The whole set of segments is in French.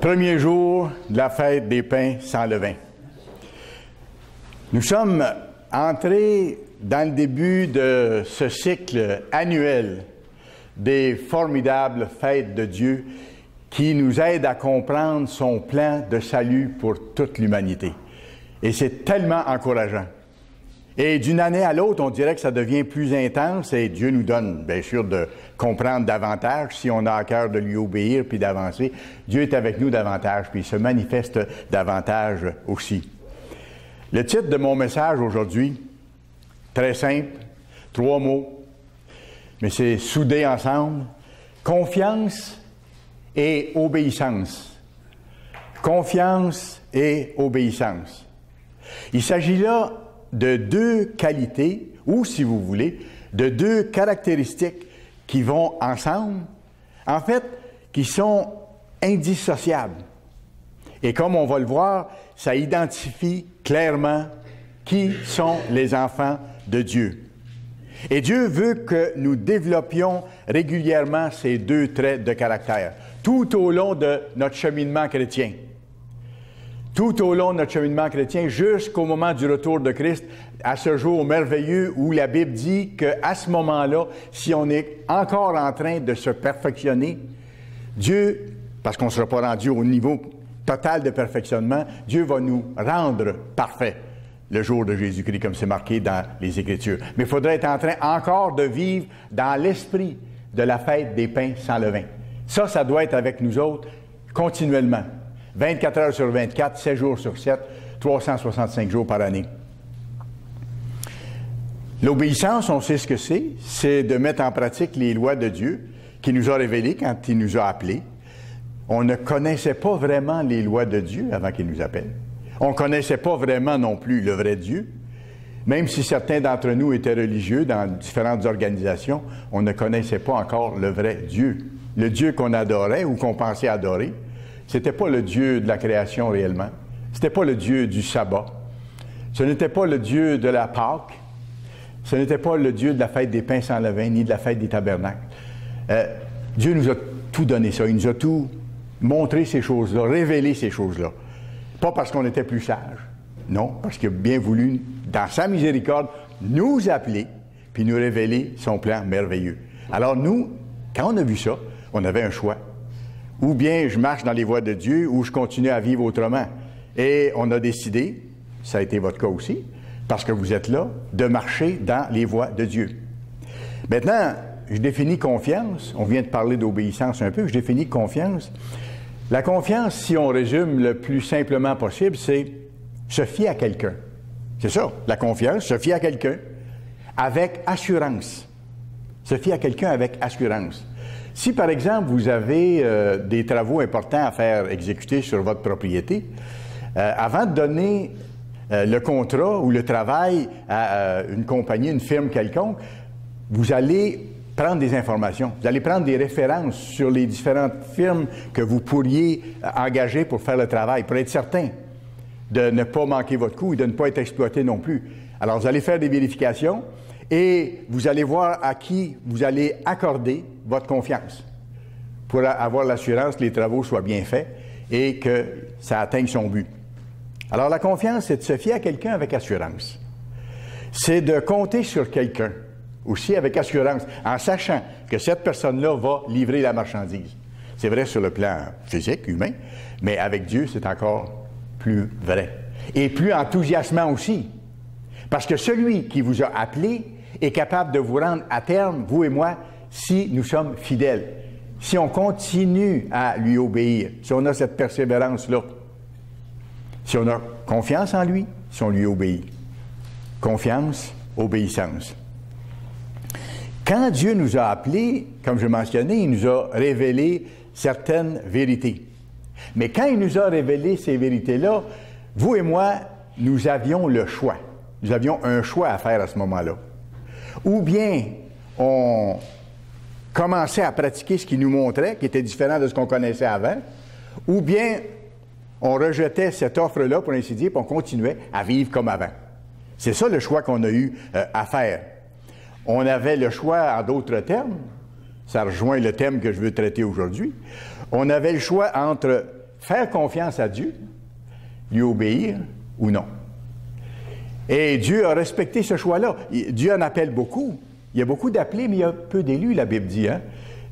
Premier jour de la fête des pains sans levain. Nous sommes entrés dans le début de ce cycle annuel des formidables fêtes de Dieu qui nous aident à comprendre son plan de salut pour toute l'humanité. Et c'est tellement encourageant. Et d'une année à l'autre, on dirait que ça devient plus intense et Dieu nous donne, bien sûr, de comprendre davantage si on a à cœur de lui obéir puis d'avancer. Dieu est avec nous davantage puis il se manifeste davantage aussi. Le titre de mon message aujourd'hui, très simple, 3 mots, mais c'est soudé ensemble. Confiance et obéissance. Confiance et obéissance. Il s'agit là de 2 qualités, ou si vous voulez, de 2 caractéristiques qui vont ensemble, en fait, qui sont indissociables. Et comme on va le voir, ça identifie clairement qui sont les enfants de Dieu. Et Dieu veut que nous développions régulièrement ces 2 traits de caractère, tout au long de notre cheminement chrétien. Tout au long de notre cheminement chrétien, jusqu'au moment du retour de Christ, à ce jour merveilleux où la Bible dit qu'à ce moment-là, si on est encore en train de se perfectionner, Dieu, parce qu'on ne sera pas rendu au niveau total de perfectionnement, Dieu va nous rendre parfaits le jour de Jésus-Christ, comme c'est marqué dans les Écritures. Mais il faudrait être en train encore de vivre dans l'esprit de la fête des pains sans levain. Ça doit être avec nous autres continuellement. 24 heures sur 24, 7 jours sur 7, 365 jours par année. L'obéissance, on sait ce que c'est de mettre en pratique les lois de Dieu qu'il nous a révélées quand il nous a appelés. On ne connaissait pas vraiment les lois de Dieu avant qu'il nous appelle. On ne connaissait pas vraiment non plus le vrai Dieu. Même si certains d'entre nous étaient religieux dans différentes organisations, on ne connaissait pas encore le vrai Dieu. Le Dieu qu'on adorait ou qu'on pensait adorer, c'était pas le Dieu de la création réellement. C'était pas le Dieu du sabbat. Ce n'était pas le Dieu de la Pâque. Ce n'était pas le Dieu de la fête des pains sans levain, ni de la fête des tabernacles. Dieu nous a tout donné ça. Il nous a tout montré ces choses-là, révélé ces choses-là. Pas parce qu'on était plus sages. Non, parce qu'il a bien voulu, dans sa miséricorde, nous appeler puis nous révéler son plan merveilleux. Alors nous, quand on a vu ça, on avait un choix. Ou bien je marche dans les voies de Dieu, ou je continue à vivre autrement. Et on a décidé, ça a été votre cas aussi, parce que vous êtes là, de marcher dans les voies de Dieu. Maintenant, je définis confiance. On vient de parler d'obéissance un peu. Je définis confiance. La confiance, si on résume le plus simplement possible, c'est se fier à quelqu'un. C'est ça, la confiance, se fier à quelqu'un avec assurance. Se fier à quelqu'un avec assurance. Si, par exemple, vous avez des travaux importants à faire exécuter sur votre propriété, avant de donner le contrat ou le travail à une compagnie, une firme quelconque, vous allez prendre des informations. Vous allez prendre des références sur les différentes firmes que vous pourriez engager pour faire le travail, pour être certain de ne pas manquer votre coup et de ne pas être exploité non plus. Alors, vous allez faire des vérifications et vous allez voir à qui vous allez accorder votre confiance pour avoir l'assurance que les travaux soient bien faits et que ça atteigne son but. Alors, la confiance, c'est de se fier à quelqu'un avec assurance. C'est de compter sur quelqu'un aussi avec assurance, en sachant que cette personne-là va livrer la marchandise. C'est vrai sur le plan physique, humain, mais avec Dieu, c'est encore plus vrai. Et plus enthousiasmant aussi. Parce que celui qui vous a appelé est capable de vous rendre à terme, vous et moi, si nous sommes fidèles. Si on continue à lui obéir, si on a cette persévérance-là, si on a confiance en lui, si on lui obéit. Confiance, obéissance. Quand Dieu nous a appelés, comme je mentionnais, il nous a révélé certaines vérités. Mais quand il nous a révélé ces vérités-là, vous et moi, nous avions le choix. Nous avions un choix à faire à ce moment-là. Ou bien, on commençait à pratiquer ce qu'il nous montrait, qui était différent de ce qu'on connaissait avant, ou bien on rejetait cette offre-là, pour ainsi dire, puis on continuait à vivre comme avant. C'est ça le choix qu'on a eu à faire. On avait le choix, en d'autres termes, ça rejoint le thème que je veux traiter aujourd'hui, on avait le choix entre faire confiance à Dieu, lui obéir ou non. Et Dieu a respecté ce choix-là. Dieu en appelle beaucoup. Il y a beaucoup d'appelés, mais il y a peu d'élus, la Bible dit. Hein?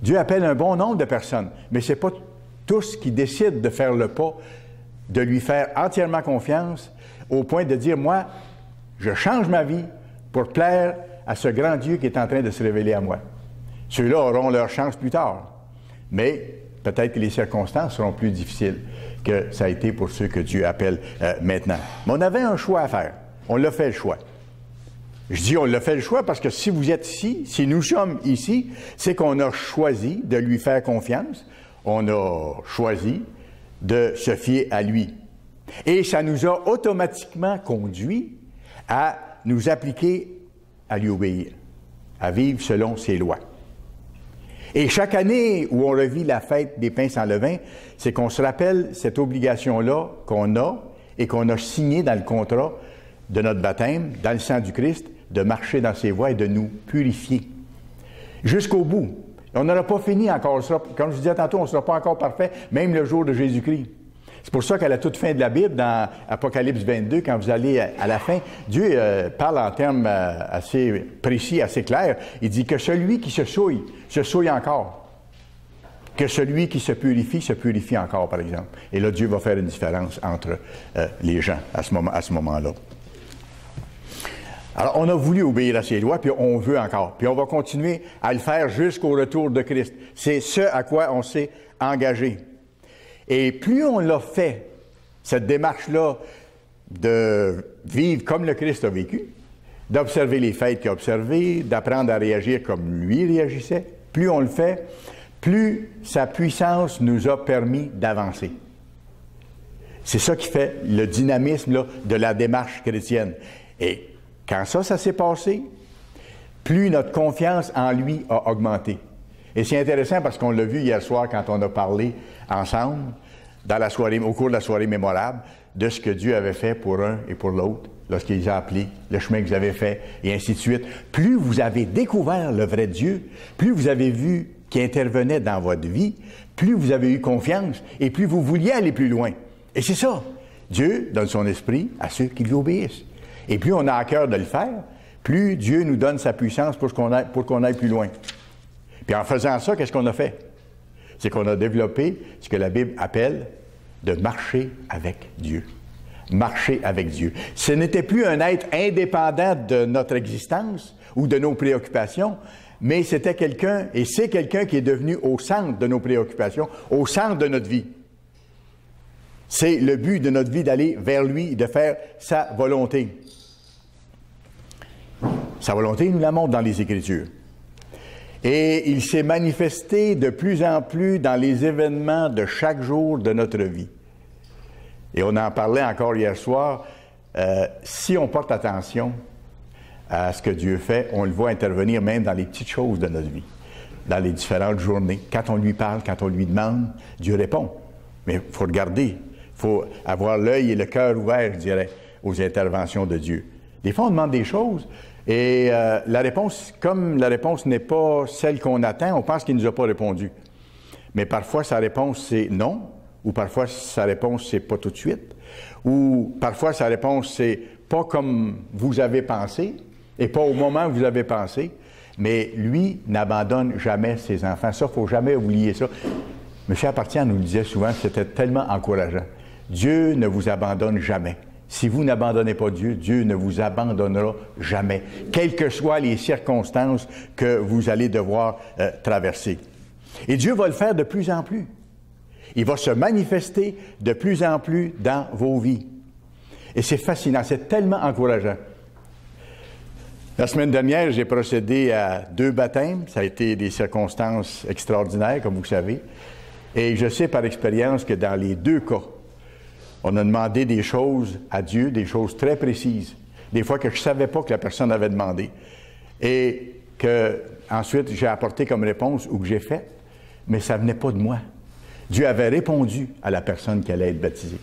Dieu appelle un bon nombre de personnes, mais ce n'est pas tous qui décident de faire le pas, de lui faire entièrement confiance, au point de dire, moi, je change ma vie pour plaire à ce grand Dieu qui est en train de se révéler à moi. Ceux-là auront leur chance plus tard, mais peut-être que les circonstances seront plus difficiles que ça a été pour ceux que Dieu appelle maintenant. Mais on avait un choix à faire. On l'a fait le choix. Je dis on l'a fait le choix parce que si vous êtes ici, si nous sommes ici, c'est qu'on a choisi de lui faire confiance. On a choisi de se fier à lui. Et ça nous a automatiquement conduit à nous appliquer à lui obéir, à vivre selon ses lois. Et chaque année où on revit la fête des pains sans levain, c'est qu'on se rappelle cette obligation-là qu'on a et qu'on a signée dans le contrat de notre baptême, dans le sang du Christ, de marcher dans ses voies et de nous purifier jusqu'au bout. On n'aura pas fini encore. Comme je disais tantôt, on ne sera pas encore parfait, même le jour de Jésus-Christ. C'est pour ça qu'à la toute fin de la Bible, dans Apocalypse 22, quand vous allez à la fin, Dieu parle en termes assez précis, assez clairs. Il dit que celui qui se souille encore. Que celui qui se purifie encore, par exemple. Et là, Dieu va faire une différence entre les gens à ce moment-là. Alors, on a voulu obéir à ses lois, puis on veut encore. Puis on va continuer à le faire jusqu'au retour de Christ. C'est ce à quoi on s'est engagé. Et plus on l'a fait, cette démarche-là de vivre comme le Christ a vécu, d'observer les fêtes qu'il a observées, d'apprendre à réagir comme lui réagissait, plus on le fait, plus sa puissance nous a permis d'avancer. C'est ça qui fait le dynamisme là, de la démarche chrétienne. Et quand ça s'est passé, plus notre confiance en lui a augmenté. Et c'est intéressant parce qu'on l'a vu hier soir quand on a parlé ensemble, dans la soirée, au cours de la soirée mémorable, de ce que Dieu avait fait pour un et pour l'autre, lorsqu'il les a appelés, le chemin que vous avez fait, et ainsi de suite. Plus vous avez découvert le vrai Dieu, plus vous avez vu qu'il intervenait dans votre vie, plus vous avez eu confiance, et plus vous vouliez aller plus loin. Et c'est ça. Dieu donne son esprit à ceux qui lui obéissent. Et plus on a à cœur de le faire, plus Dieu nous donne sa puissance pour qu'on aille plus loin. Puis en faisant ça, qu'est-ce qu'on a fait? C'est qu'on a développé ce que la Bible appelle de marcher avec Dieu. Marcher avec Dieu. Ce n'était plus un être indépendant de notre existence ou de nos préoccupations, mais c'était quelqu'un, et c'est quelqu'un qui est devenu au centre de nos préoccupations, au centre de notre vie. C'est le but de notre vie d'aller vers lui, de faire sa volonté. Sa volonté, il nous la montre dans les Écritures. Et il s'est manifesté de plus en plus dans les événements de chaque jour de notre vie. Et on en parlait encore hier soir. Si on porte attention à ce que Dieu fait, on le voit intervenir même dans les petites choses de notre vie, dans les différentes journées. Quand on lui parle, quand on lui demande, Dieu répond. Mais il faut regarder. Il faut avoir l'œil et le cœur ouvert, je dirais, aux interventions de Dieu. Des fois, on demande des choses et la réponse, comme la réponse n'est pas celle qu'on attend, on pense qu'il ne nous a pas répondu. Mais parfois, sa réponse, c'est non, ou parfois, sa réponse, c'est pas tout de suite, ou parfois, sa réponse, c'est pas comme vous avez pensé et pas au moment où vous avez pensé, mais lui n'abandonne jamais ses enfants. Ça, il ne faut jamais oublier ça. M. Apartian nous le disait souvent, c'était tellement encourageant. Dieu ne vous abandonne jamais. Si vous n'abandonnez pas Dieu, Dieu ne vous abandonnera jamais, quelles que soient les circonstances que vous allez devoir traverser. Et Dieu va le faire de plus en plus. Il va se manifester de plus en plus dans vos vies. Et c'est fascinant, c'est tellement encourageant. La semaine dernière, j'ai procédé à 2 baptêmes. Ça a été des circonstances extraordinaires, comme vous savez. Et je sais par expérience que dans les 2 cas, on a demandé des choses à Dieu, des choses très précises, des fois que je ne savais pas que la personne avait demandé, et que ensuite j'ai apporté comme réponse ou que j'ai fait, mais ça ne venait pas de moi. Dieu avait répondu à la personne qui allait être baptisée.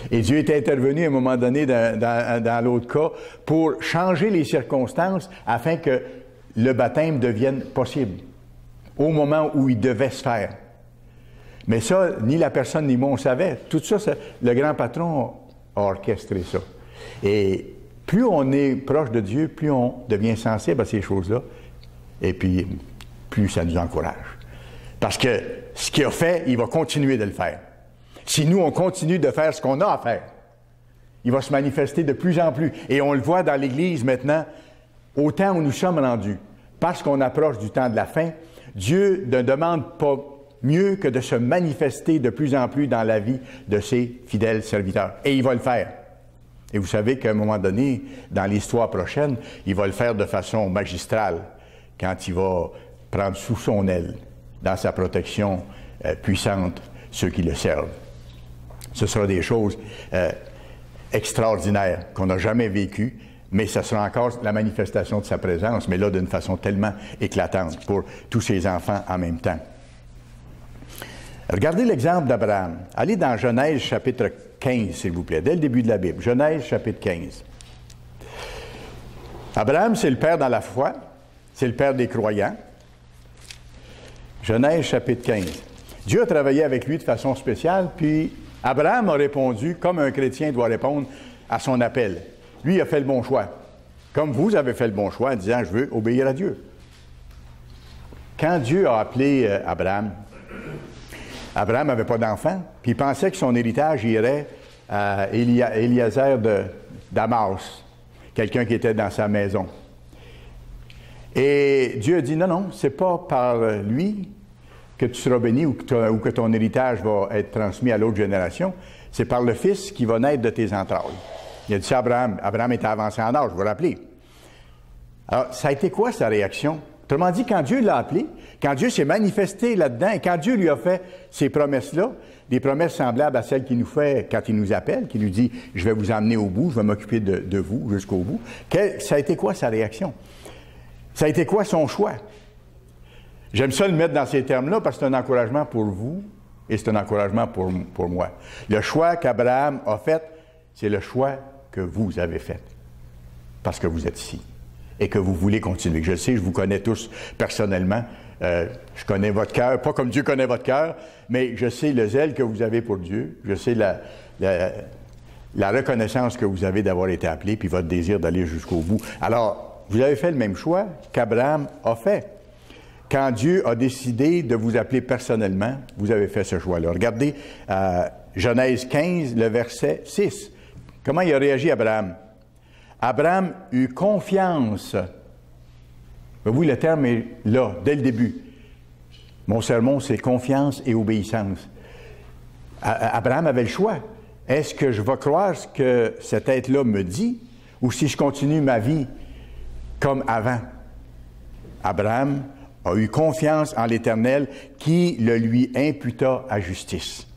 Et Dieu est intervenu à un moment donné dans l'autre cas pour changer les circonstances afin que le baptême devienne possible au moment où il devait se faire. Mais ça, ni la personne ni moi, on savait. Tout ça, le grand patron a orchestré ça. Et plus on est proche de Dieu, plus on devient sensible à ces choses-là, et puis plus ça nous encourage. Parce que ce qu'il a fait, il va continuer de le faire. Si nous, on continue de faire ce qu'on a à faire, il va se manifester de plus en plus. Et on le voit dans l'Église maintenant, au temps où nous sommes rendus. Parce qu'on approche du temps de la fin, Dieu ne demande pas mieux que de se manifester de plus en plus dans la vie de ses fidèles serviteurs. Et il va le faire. Et vous savez qu'à un moment donné, dans l'histoire prochaine, il va le faire de façon magistrale, quand il va prendre sous son aile, dans sa protection puissante, ceux qui le servent. Ce sera des choses extraordinaires qu'on n'a jamais vécues, mais ce sera encore la manifestation de sa présence, mais là d'une façon tellement éclatante pour tous ses enfants en même temps. Regardez l'exemple d'Abraham. Allez dans Genèse chapitre 15, s'il vous plaît, dès le début de la Bible. Genèse chapitre 15. Abraham, c'est le père dans la foi, c'est le père des croyants. Genèse chapitre 15. Dieu a travaillé avec lui de façon spéciale, puis Abraham a répondu comme un chrétien doit répondre à son appel. Lui, il a fait le bon choix. Comme vous avez fait le bon choix en disant, je veux obéir à Dieu. Quand Dieu a appelé Abraham n'avait pas d'enfant, puis il pensait que son héritage irait à Eliezer de Damas, quelqu'un qui était dans sa maison. Et Dieu a dit, non, c'est pas par lui que tu seras béni ou que ton héritage va être transmis à l'autre génération, c'est par le fils qui va naître de tes entrailles. Il a dit ça à Abraham. Abraham était avancé en âge, vous vous rappelez. Alors, ça a été quoi sa réaction? Autrement dit, quand Dieu l'a appelé, quand Dieu s'est manifesté là-dedans, et quand Dieu lui a fait ces promesses-là, des promesses semblables à celles qu'il nous fait quand il nous appelle, qui nous dit « Je vais vous emmener au bout, je vais m'occuper de vous jusqu'au bout », ça a été quoi sa réaction? Ça a été quoi son choix? J'aime ça le mettre dans ces termes-là parce que c'est un encouragement pour vous et c'est un encouragement pour moi. Le choix qu'Abraham a fait, c'est le choix que vous avez fait parce que vous êtes ici et que vous voulez continuer. Je le sais, je vous connais tous personnellement. Je connais votre cœur, pas comme Dieu connaît votre cœur, mais je sais le zèle que vous avez pour Dieu. Je sais la reconnaissance que vous avez d'avoir été appelé puis votre désir d'aller jusqu'au bout. Alors, vous avez fait le même choix qu'Abraham a fait. Quand Dieu a décidé de vous appeler personnellement, vous avez fait ce choix-là. Regardez Genèse 15, le verset 6. Comment il a réagi Abraham? Abraham eut confiance. Oui, le terme est là, dès le début. Mon sermon, c'est confiance et obéissance. Abraham avait le choix. Est-ce que je vais croire ce que cet être-là me dit ou si je continue ma vie comme avant? Abraham a eu confiance en l'Éternel qui le lui imputa à justice.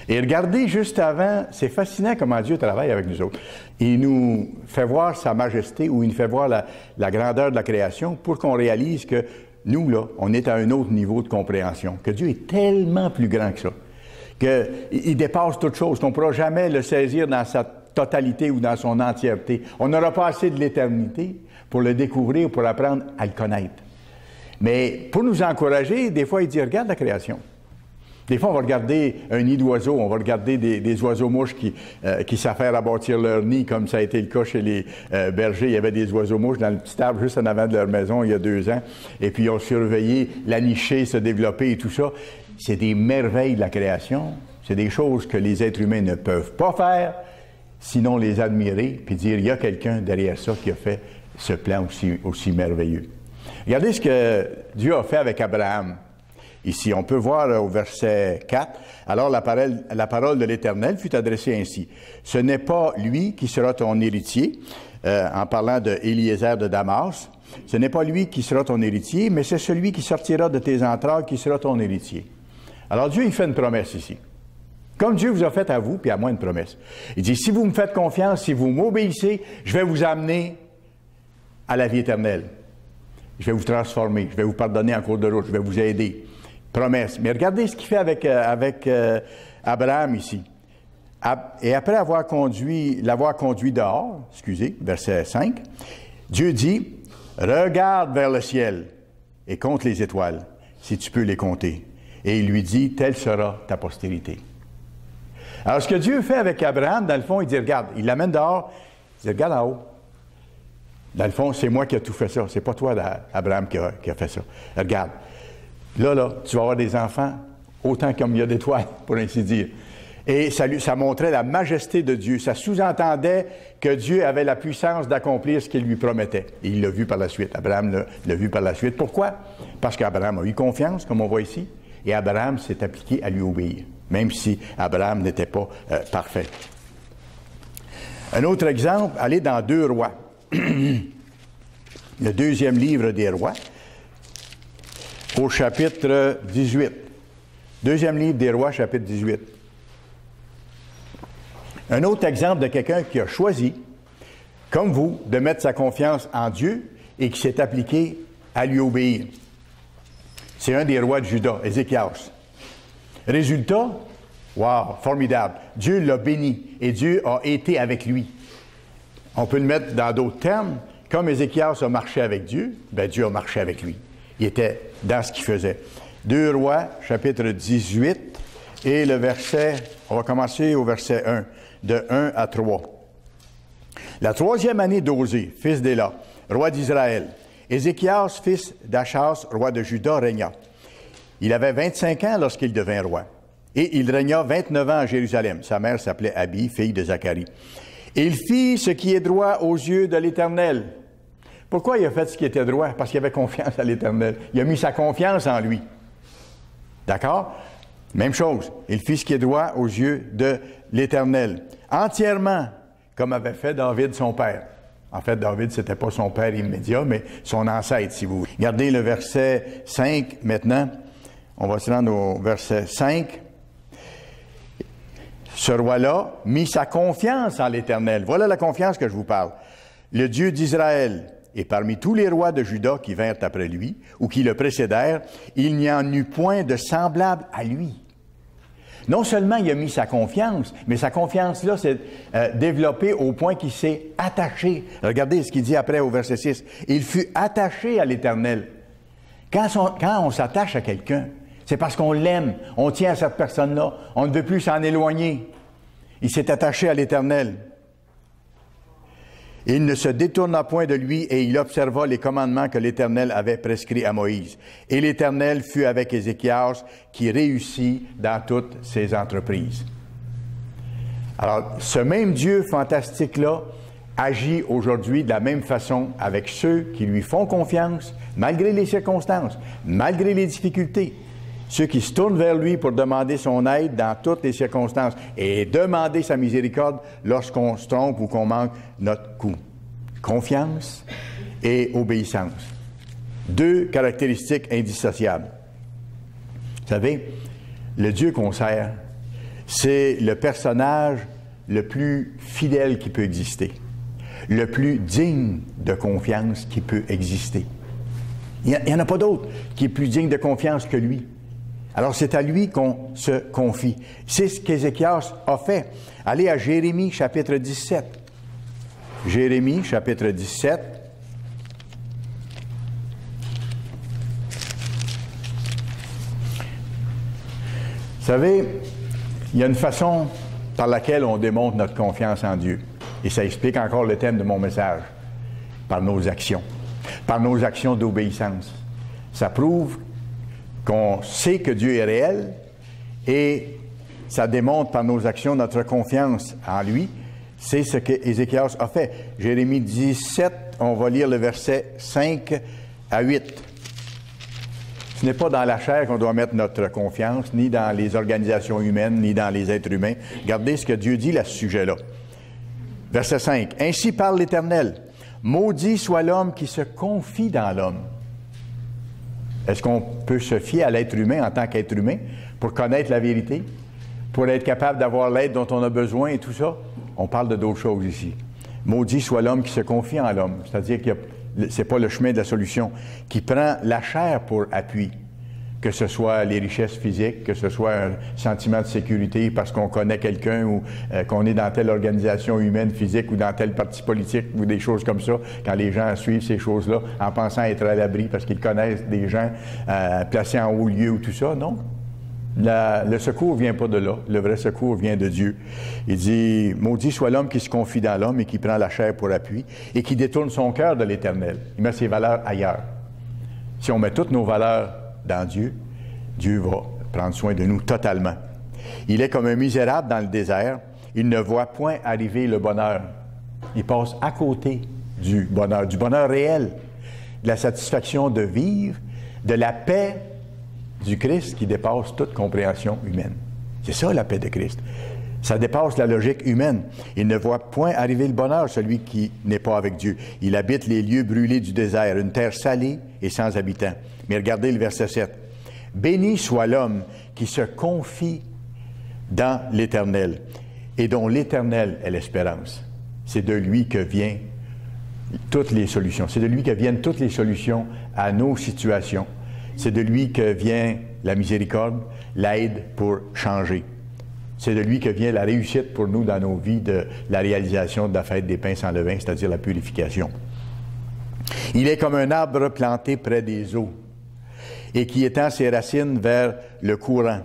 Et regardez, juste avant, c'est fascinant comment Dieu travaille avec nous autres. Il nous fait voir sa majesté ou il nous fait voir la grandeur de la création pour qu'on réalise que nous, là, on est à un autre niveau de compréhension, que Dieu est tellement plus grand que ça, qu'il dépasse toute chose, qu'on ne pourra jamais le saisir dans sa totalité ou dans son entièreté. On n'aura pas assez de l'éternité pour le découvrir, pour apprendre à le connaître. Mais pour nous encourager, des fois, il dit, regarde la création. Des fois, on va regarder un nid d'oiseaux, on va regarder des oiseaux-mouches qui s'affairent à bâtir leur nid, comme ça a été le cas chez les bergers. Il y avait des oiseaux-mouches dans le petit arbre juste en avant de leur maison il y a 2 ans. Et puis, ils ont surveillé la nichée se développer et tout ça. C'est des merveilles de la création. C'est des choses que les êtres humains ne peuvent pas faire, sinon les admirer, puis dire, il y a quelqu'un derrière ça qui a fait ce plan aussi merveilleux. Regardez ce que Dieu a fait avec Abraham. Ici, on peut voir au verset 4, « Alors la parole de l'Éternel fut adressée ainsi. Ce n'est pas lui qui sera ton héritier, en parlant de Eliezer de Damas, ce n'est pas lui qui sera ton héritier, mais c'est celui qui sortira de tes entrailles qui sera ton héritier. » Alors Dieu, il fait une promesse ici. Comme Dieu vous a fait à vous, puis à moi une promesse. Il dit, si vous me faites confiance, si vous m'obéissez, je vais vous amener à la vie éternelle. Je vais vous transformer, je vais vous pardonner en cours de route, je vais vous aider. Promesse. Mais regardez ce qu'il fait avec Abraham ici. Et après l'avoir conduit dehors, verset 5, Dieu dit, « Regarde vers le ciel et compte les étoiles, si tu peux les compter. Et il lui dit, telle sera ta postérité. Alors, ce que Dieu fait avec Abraham, dans le fond, il dit, regarde, il l'amène dehors, il dit, regarde en haut. Dans le fond, c'est moi qui ai tout fait ça. C'est pas toi, Abraham, qui a fait ça. Regarde, là, tu vas avoir des enfants autant comme il y a d'étoiles, pour ainsi dire. Et ça montrait la majesté de Dieu. Ça sous-entendait que Dieu avait la puissance d'accomplir ce qu'il lui promettait. Et il l'a vu par la suite. Abraham l'a vu par la suite. Pourquoi? Parce qu'Abraham a eu confiance, comme on voit ici, et Abraham s'est appliqué à lui obéir, même si Abraham n'était pas parfait. Un autre exemple, allez dans 2 Rois. Le 2e livre des Rois, au chapitre 18. 2e livre des Rois, chapitre 18. Un autre exemple de quelqu'un qui a choisi, comme vous, de mettre sa confiance en Dieu et qui s'est appliqué à lui obéir. C'est un des rois de Juda, Ézéchias. Résultat, wow, formidable. Dieu l'a béni et Dieu a été avec lui. On peut le mettre dans d'autres termes. Comme Ézéchias a marché avec Dieu, bien Dieu a marché avec lui. Il était dans ce qu'il faisait. 2 Rois, chapitre 18, et le verset, on va commencer au verset 1, de 1 à 3. La 3e année d'Osée, fils d'Éla, roi d'Israël, Ézéchias, fils d'Achaz, roi de Juda, régna. Il avait 25 ans lorsqu'il devint roi. Et il régna 29 ans à Jérusalem. Sa mère s'appelait Abi, fille de Zacharie. Et il fit ce qui est droit aux yeux de l'Éternel. Pourquoi il a fait ce qui était droit? Parce qu'il avait confiance à l'Éternel. Il a mis sa confiance en lui. D'accord? Même chose. Il fit ce qui est droit aux yeux de l'Éternel. Entièrement, comme avait fait David, son père. En fait, David, c'était pas son père immédiat, mais son ancêtre, si vous voulez. Regardez le verset 5 maintenant. On va se rendre au verset 5. Ce roi-là mit sa confiance en l'Éternel. Voilà la confiance que je vous parle. Le Dieu d'Israël. Et parmi tous les rois de Juda qui vinrent après lui, ou qui le précédèrent, il n'y en eut point de semblable à lui. Non seulement il a mis sa confiance, mais sa confiance-là s'est développée au point qu'il s'est attaché. Regardez ce qu'il dit après au verset 6. Il fut attaché à l'Éternel. Quand on s'attache à quelqu'un, c'est parce qu'on l'aime, on tient à cette personne-là, on ne veut plus s'en éloigner. Il s'est attaché à l'Éternel. Il ne se détourna point de lui et il observa les commandements que l'Éternel avait prescrits à Moïse. Et l'Éternel fut avec Ézéchias qui réussit dans toutes ses entreprises. Alors, ce même Dieu fantastique-là agit aujourd'hui de la même façon avec ceux qui lui font confiance, malgré les circonstances, malgré les difficultés. Ceux qui se tournent vers lui pour demander son aide dans toutes les circonstances et demander sa miséricorde lorsqu'on se trompe ou qu'on manque notre coup. Confiance et obéissance. 2 caractéristiques indissociables. Vous savez, le Dieu qu'on sert, c'est le personnage le plus fidèle qui peut exister, le plus digne de confiance qui peut exister. Il n'y en a pas d'autre qui est plus digne de confiance que lui. Alors, c'est à lui qu'on se confie. C'est ce qu'Ézéchias a fait. Allez à Jérémie, chapitre 17. Jérémie, chapitre 17. Vous savez, il y a une façon par laquelle on démontre notre confiance en Dieu. Et ça explique encore le thème de mon message. Par nos actions. Par nos actions d'obéissance. Ça prouve qu'on sait que Dieu est réel et ça démontre par nos actions notre confiance en lui. C'est ce que Ézéchias a fait. Jérémie 17, on va lire le verset 5 à 8. Ce n'est pas dans la chair qu'on doit mettre notre confiance, ni dans les organisations humaines, ni dans les êtres humains. Regardez ce que Dieu dit à ce sujet-là. Verset 5. « Ainsi parle l'Éternel. Maudit soit l'homme qui se confie dans l'homme. » Est-ce qu'on peut se fier à l'être humain en tant qu'être humain pour connaître la vérité, pour être capable d'avoir l'aide dont on a besoin et tout ça? On parle de d'autres choses ici. Maudit soit l'homme qui se confie en l'homme, c'est-à-dire que c'est pas le chemin de la solution, qui prend la chair pour appui, que ce soit les richesses physiques, que ce soit un sentiment de sécurité parce qu'on connaît quelqu'un ou qu'on est dans telle organisation humaine, physique ou dans tel parti politique ou des choses comme ça, quand les gens suivent ces choses-là en pensant être à l'abri parce qu'ils connaissent des gens placés en haut lieu ou tout ça, non. Le secours ne vient pas de là. Le vrai secours vient de Dieu. Il dit, « Maudit soit l'homme qui se confie dans l'homme et qui prend la chair pour appui et qui détourne son cœur de l'Éternel. » Il met ses valeurs ailleurs. Si on met toutes nos valeurs dans Dieu, Dieu va prendre soin de nous totalement. Il est comme un misérable dans le désert. Il ne voit point arriver le bonheur. Il passe à côté du bonheur réel, de la satisfaction de vivre, de la paix du Christ qui dépasse toute compréhension humaine. C'est ça la paix de Christ. Ça dépasse la logique humaine. Il ne voit point arriver le bonheur, celui qui n'est pas avec Dieu. Il habite les lieux brûlés du désert, une terre salée et sans habitants. Mais regardez le verset 7. « Béni soit l'homme qui se confie dans l'Éternel et dont l'Éternel est l'espérance. » C'est de lui que viennent toutes les solutions. C'est de lui que viennent toutes les solutions à nos situations. C'est de lui que vient la miséricorde, l'aide pour changer. C'est de lui que vient la réussite pour nous dans nos vies de la réalisation de la fête des pains sans levain, c'est-à-dire la purification. Il est comme un arbre planté près des eaux et qui étend ses racines vers le courant.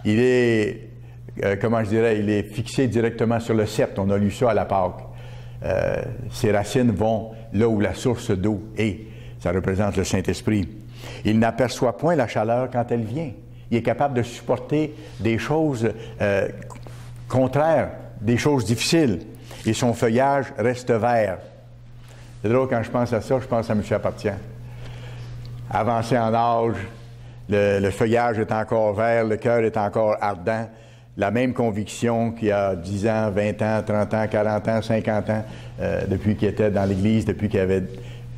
Il est, il est fixé directement sur le sceptre. On a lu ça à la Pâque. Ses racines vont là où la source d'eau est. Ça représente le Saint-Esprit. Il n'aperçoit point la chaleur quand elle vient. Il est capable de supporter des choses contraires, des choses difficiles. Et son feuillage reste vert. C'est drôle, quand je pense à ça, je pense à M. Appartient. Avancé en âge, le feuillage est encore vert, le cœur est encore ardent. La même conviction qu'il y a 10 ans, 20 ans, 30 ans, 40 ans, 50 ans, depuis qu'il était dans l'Église, depuis qu'il avait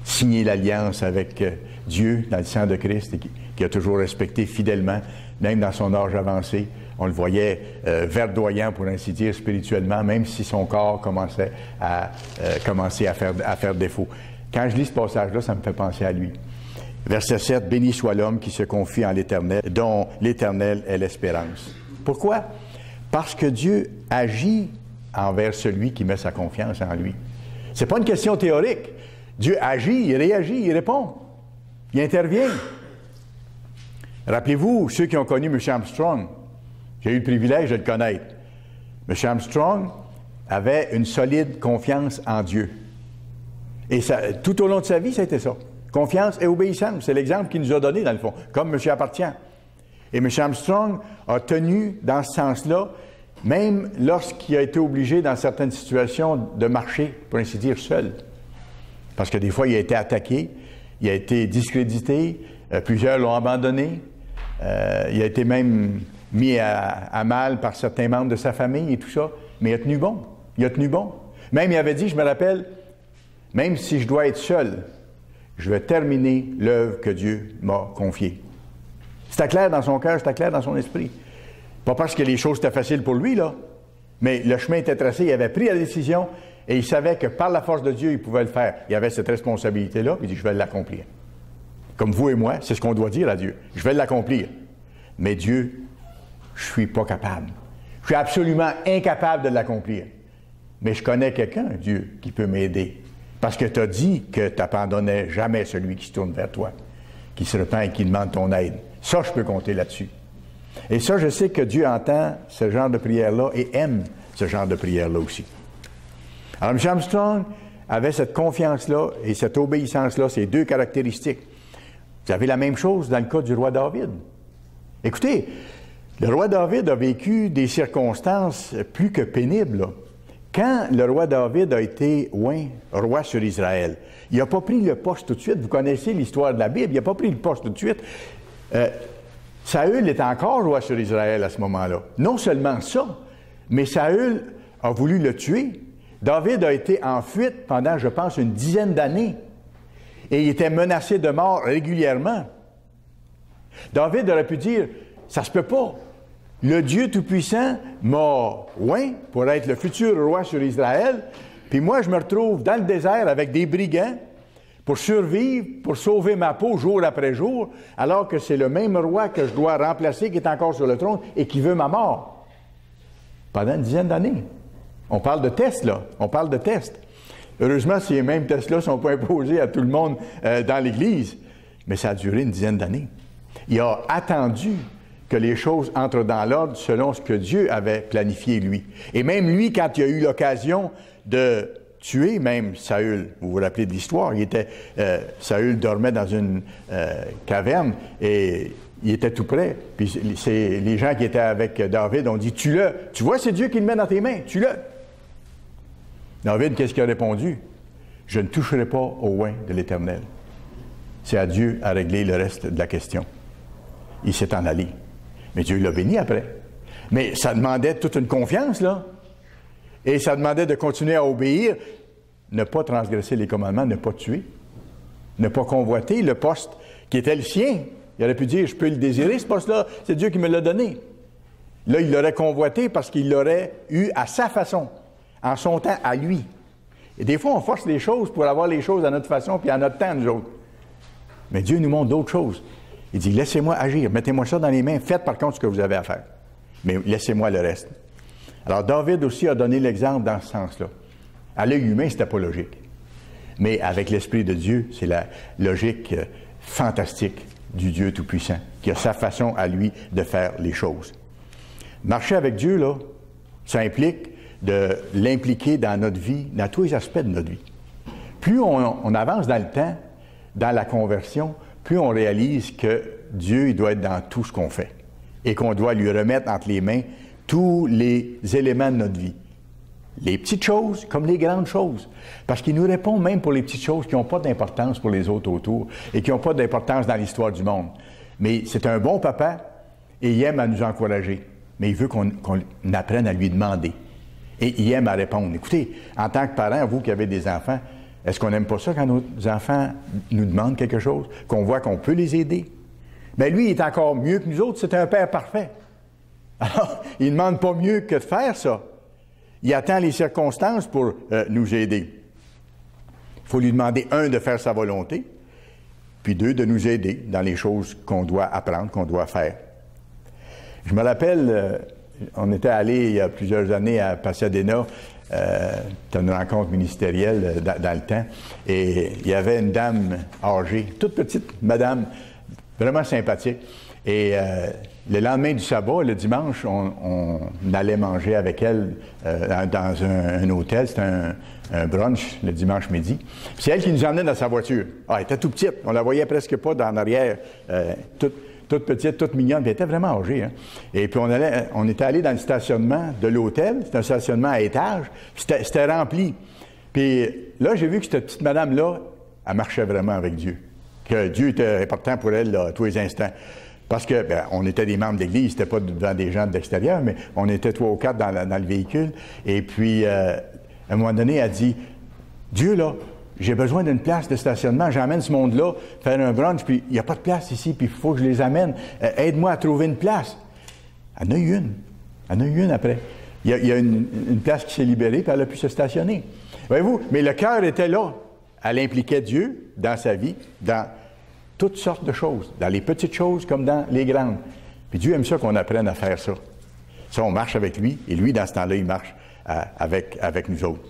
signé l'alliance avec Dieu dans le sang de Christ et qu'il a toujours respecté fidèlement, même dans son âge avancé. On le voyait verdoyant, pour ainsi dire, spirituellement, même si son corps commençait à faire défaut. Quand je lis ce passage-là, ça me fait penser à lui. Verset 7, « Béni soit l'homme qui se confie en l'Éternel, dont l'Éternel est l'espérance. » Pourquoi? Parce que Dieu agit envers celui qui met sa confiance en lui. Ce n'est pas une question théorique. Dieu agit, il réagit, il répond. Il intervient. Rappelez-vous, ceux qui ont connu M. Armstrong, j'ai eu le privilège de le connaître. M. Armstrong avait une solide confiance en Dieu. Et ça, tout au long de sa vie, c'était ça. Confiance et obéissance. C'est l'exemple qu'il nous a donné, dans le fond, comme M. Appartient. Et M. Armstrong a tenu dans ce sens-là, même lorsqu'il a été obligé, dans certaines situations, de marcher, pour ainsi dire, seul. Parce que des fois, il a été attaqué, il a été discrédité, plusieurs l'ont abandonné, il a été même mis à mal par certains membres de sa famille et tout ça, mais il a tenu bon. Il a tenu bon. Même il avait dit, je me rappelle, même si je dois être seul, je vais terminer l'œuvre que Dieu m'a confiée. C'était clair dans son cœur, c'était clair dans son esprit. Pas parce que les choses étaient faciles pour lui, là, mais le chemin était tracé, il avait pris la décision et il savait que par la force de Dieu, il pouvait le faire. Il avait cette responsabilité-là, puis il dit, je vais l'accomplir. Comme vous et moi, c'est ce qu'on doit dire à Dieu. Je vais l'accomplir. Mais Dieu, je ne suis pas capable. Je suis absolument incapable de l'accomplir. Mais je connais quelqu'un, Dieu, qui peut m'aider. Parce que tu as dit que tu n'abandonnais jamais celui qui se tourne vers toi, qui se repent et qui demande ton aide. Ça, je peux compter là-dessus. Et ça, je sais que Dieu entend ce genre de prière-là et aime ce genre de prière-là aussi. Alors, M. Armstrong avait cette confiance-là et cette obéissance-là, ces deux caractéristiques. Vous avez la même chose dans le cas du roi David. Écoutez, le roi David a vécu des circonstances plus que pénibles, là. Quand le roi David a été oint roi sur Israël, il n'a pas pris le poste tout de suite. Vous connaissez l'histoire de la Bible, il n'a pas pris le poste tout de suite. Saül était encore roi sur Israël à ce moment-là. Non seulement ça, mais Saül a voulu le tuer. David a été en fuite pendant, je pense, une dizaine d'années. Et il était menacé de mort régulièrement. David aurait pu dire, ça se peut pas. Le Dieu Tout-Puissant m'a oint pour être le futur roi sur Israël, puis moi, je me retrouve dans le désert avec des brigands pour survivre, pour sauver ma peau jour après jour, alors que c'est le même roi que je dois remplacer qui est encore sur le trône et qui veut ma mort. Pendant une dizaine d'années. On parle de tests, là. On parle de tests. Heureusement, ces mêmes tests-là ne sont pas imposés à tout le monde dans l'Église. Mais ça a duré une dizaine d'années. Il a attendu que les choses entrent dans l'ordre selon ce que Dieu avait planifié lui. Et même lui, quand il a eu l'occasion de tuer même Saül, vous vous rappelez de l'histoire, Saül dormait dans une caverne et il était tout près. Puis les gens qui étaient avec David ont dit, tue-le. Tu vois, c'est Dieu qui le met dans tes mains, tue-le. David, qu'est-ce qu'il a répondu? Je ne toucherai pas au oint de l'Éternel. C'est à Dieu à régler le reste de la question. Il s'est en allé. Mais Dieu l'a béni après. Mais ça demandait toute une confiance, là. Et ça demandait de continuer à obéir, ne pas transgresser les commandements, ne pas tuer, ne pas convoiter le poste qui était le sien. Il aurait pu dire, je peux le désirer, ce poste-là, c'est Dieu qui me l'a donné. Là, il l'aurait convoité parce qu'il l'aurait eu à sa façon, en son temps, à lui. Et des fois, on force les choses pour avoir les choses à notre façon puis à notre temps, nous autres. Mais Dieu nous montre d'autres choses. Il dit, laissez-moi agir, mettez-moi ça dans les mains, faites par contre ce que vous avez à faire. Mais laissez-moi le reste. Alors, David aussi a donné l'exemple dans ce sens-là. À l'œil humain, c'était pas logique. Mais avec l'Esprit de Dieu, c'est la logique fantastique du Dieu Tout-Puissant, qui a sa façon à lui de faire les choses. Marcher avec Dieu, là, ça implique de l'impliquer dans notre vie, dans tous les aspects de notre vie. Plus on avance dans le temps, dans la conversion, plus on réalise que Dieu, il doit être dans tout ce qu'on fait et qu'on doit lui remettre entre les mains tous les éléments de notre vie. Les petites choses comme les grandes choses. Parce qu'il nous répond même pour les petites choses qui n'ont pas d'importance pour les autres autour et qui n'ont pas d'importance dans l'histoire du monde. Mais c'est un bon papa et il aime à nous encourager. Mais il veut qu'on apprenne à lui demander. Et il aime à répondre. Écoutez, en tant que parent, vous qui avez des enfants, est-ce qu'on n'aime pas ça quand nos enfants nous demandent quelque chose, qu'on voit qu'on peut les aider? Bien, lui, il est encore mieux que nous autres, c'est un père parfait. Alors, il ne demande pas mieux que de faire ça. Il attend les circonstances pour nous aider. Il faut lui demander, un, de faire sa volonté, puis deux, de nous aider dans les choses qu'on doit apprendre, qu'on doit faire. Je me rappelle, on était allé il y a plusieurs années à Pasadena, c'était une rencontre ministérielle dans le temps, et il y avait une dame âgée, toute petite madame, vraiment sympathique. Et le lendemain du sabbat, le dimanche, on allait manger avec elle dans un hôtel. C'était un brunch le dimanche midi. C'est elle qui nous emmenait dans sa voiture. Ah, elle était tout petite. On la voyait presque pas dans l'arrière. Toute petite, toute mignonne. Puis elle était vraiment âgée. Hein? Et puis on était allé dans le stationnement de l'hôtel. C'était un stationnement à étage. C'était rempli. Puis là, j'ai vu que cette petite madame-là, elle marchait vraiment avec Dieu. Que Dieu était important pour elle là, à tous les instants. Parce que, on était des membres d'église, c'était pas devant des gens de l'extérieur, mais on était 3 ou 4 dans le véhicule. Et puis, à un moment donné, elle dit, Dieu, là, j'ai besoin d'une place de stationnement, j'emmène ce monde-là faire un brunch, puis il n'y a pas de place ici, puis il faut que je les amène. Aide-moi à trouver une place. Elle en a eu une. Elle en a eu une après. Il y a une place qui s'est libérée, puis elle a pu se stationner. Voyez-vous, mais le cœur était là. Elle impliquait Dieu dans sa vie, dans toutes sortes de choses, dans les petites choses comme dans les grandes. Puis Dieu aime ça qu'on apprenne à faire ça. Ça, on marche avec lui, et lui, dans ce temps-là, il marche avec nous autres.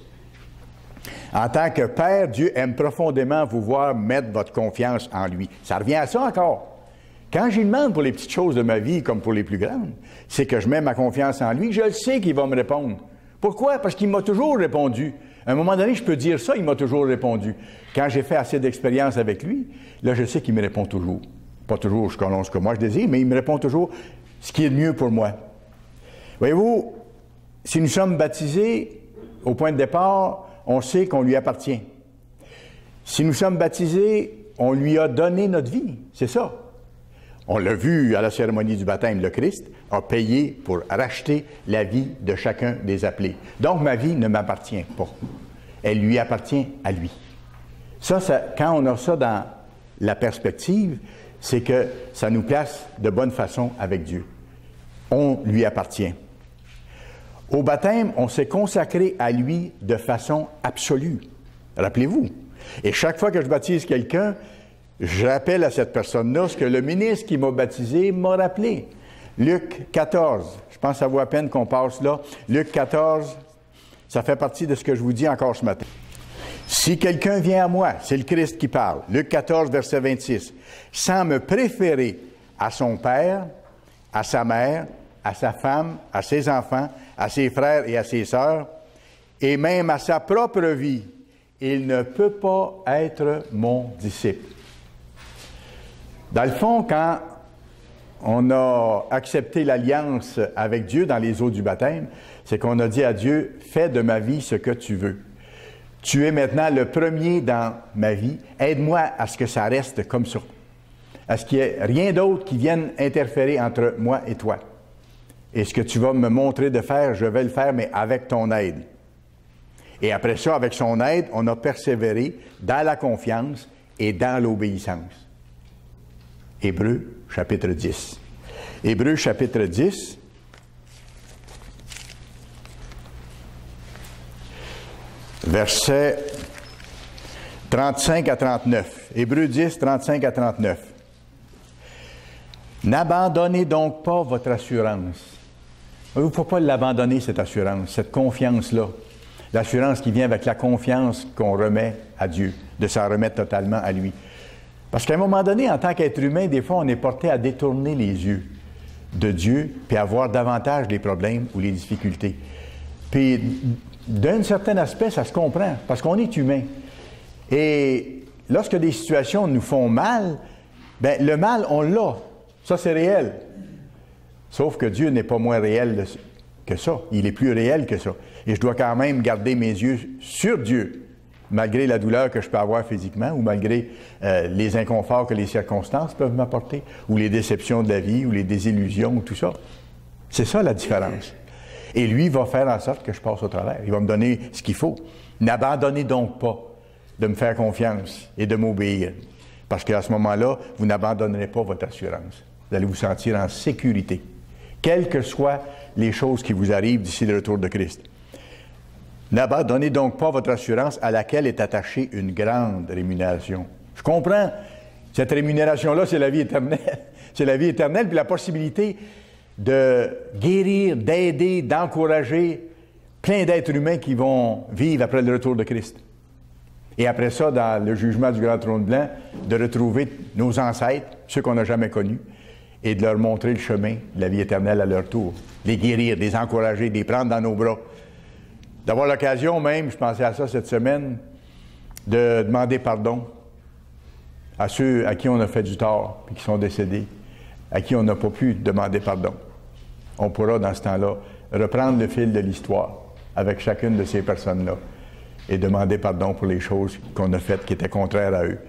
En tant que Père, Dieu aime profondément vous voir mettre votre confiance en lui. Ça revient à ça encore. Quand je lui demande pour les petites choses de ma vie comme pour les plus grandes, c'est que je mets ma confiance en lui, je le sais qu'il va me répondre. Pourquoi? Parce qu'il m'a toujours répondu. À un moment donné, je peux dire ça, il m'a toujours répondu. Quand j'ai fait assez d'expérience avec lui, là, je sais qu'il me répond toujours. Pas toujours ce que moi je désire, mais il me répond toujours ce qui est le mieux pour moi. Voyez-vous, si nous sommes baptisés, au point de départ, on sait qu'on lui appartient. Si nous sommes baptisés, on lui a donné notre vie. C'est ça. On l'a vu à la cérémonie du baptême, le Christ a payé pour racheter la vie de chacun des appelés. Donc, ma vie ne m'appartient pas. Elle lui appartient à lui. Ça, quand on a ça dans la perspective, c'est que ça nous place de bonne façon avec Dieu. On lui appartient. Au baptême, on s'est consacré à lui de façon absolue. Rappelez-vous. Et chaque fois que je baptise quelqu'un, je rappelle à cette personne-là ce que le ministre qui m'a baptisé m'a rappelé. Luc 14, je pense que ça vaut à peine qu'on passe là. Luc 14, ça fait partie de ce que je vous dis encore ce matin. Si quelqu'un vient à moi, c'est le Christ qui parle, Luc 14, verset 26, sans me préférer à son Père, à sa mère, à sa femme, à ses enfants, à ses frères et à ses sœurs, et même à sa propre vie, il ne peut pas être mon disciple. Dans le fond, quand on a accepté l'alliance avec Dieu dans les eaux du baptême, c'est qu'on a dit à Dieu, « Fais de ma vie ce que tu veux. Tu es maintenant le premier dans ma vie. Aide-moi à ce que ça reste comme ça. À ce qu'il n'y ait rien d'autre qui vienne interférer entre moi et toi. Et ce que tu vas me montrer de faire, je vais le faire, mais avec ton aide. » Et après ça, avec son aide, on a persévéré dans la confiance et dans l'obéissance. Hébreux, chapitre 10. Hébreux, chapitre 10. Versets 35 à 39. Hébreux 10, 35 à 39. N'abandonnez donc pas votre assurance. Il ne faut pas l'abandonner, cette assurance, cette confiance-là. L'assurance qui vient avec la confiance qu'on remet à Dieu, de s'en remettre totalement à lui. Parce qu'à un moment donné, en tant qu'être humain, des fois, on est porté à détourner les yeux de Dieu, puis à voir davantage les problèmes ou les difficultés. Puis, d'un certain aspect, ça se comprend, parce qu'on est humain. Et lorsque des situations nous font mal, bien, le mal, on l'a. Ça, c'est réel. Sauf que Dieu n'est pas moins réel que ça. Il est plus réel que ça. Et je dois quand même garder mes yeux sur Dieu, malgré la douleur que je peux avoir physiquement ou malgré les inconforts que les circonstances peuvent m'apporter, ou les déceptions de la vie, ou les désillusions, ou tout ça. C'est ça la différence. Et lui va faire en sorte que je passe au travers. Il va me donner ce qu'il faut. N'abandonnez donc pas de me faire confiance et de m'obéir. Parce qu'à ce moment-là, vous n'abandonnerez pas votre assurance. Vous allez vous sentir en sécurité. Quelles que soient les choses qui vous arrivent d'ici le retour de Christ. N'abandonnez donc pas votre assurance à laquelle est attachée une grande rémunération. Je comprends. Cette rémunération-là, c'est la vie éternelle. C'est la vie éternelle, puis la possibilité de guérir, d'aider, d'encourager plein d'êtres humains qui vont vivre après le retour de Christ. Et après ça, dans le jugement du grand trône blanc, de retrouver nos ancêtres, ceux qu'on n'a jamais connus, et de leur montrer le chemin de la vie éternelle à leur tour. Les guérir, les encourager, les prendre dans nos bras. D'avoir l'occasion même, je pensais à ça cette semaine, de demander pardon à ceux à qui on a fait du tort, puis qui sont décédés, à qui on n'a pas pu demander pardon. On pourra, dans ce temps-là, reprendre le fil de l'histoire avec chacune de ces personnes-là et demander pardon pour les choses qu'on a faites qui étaient contraires à eux.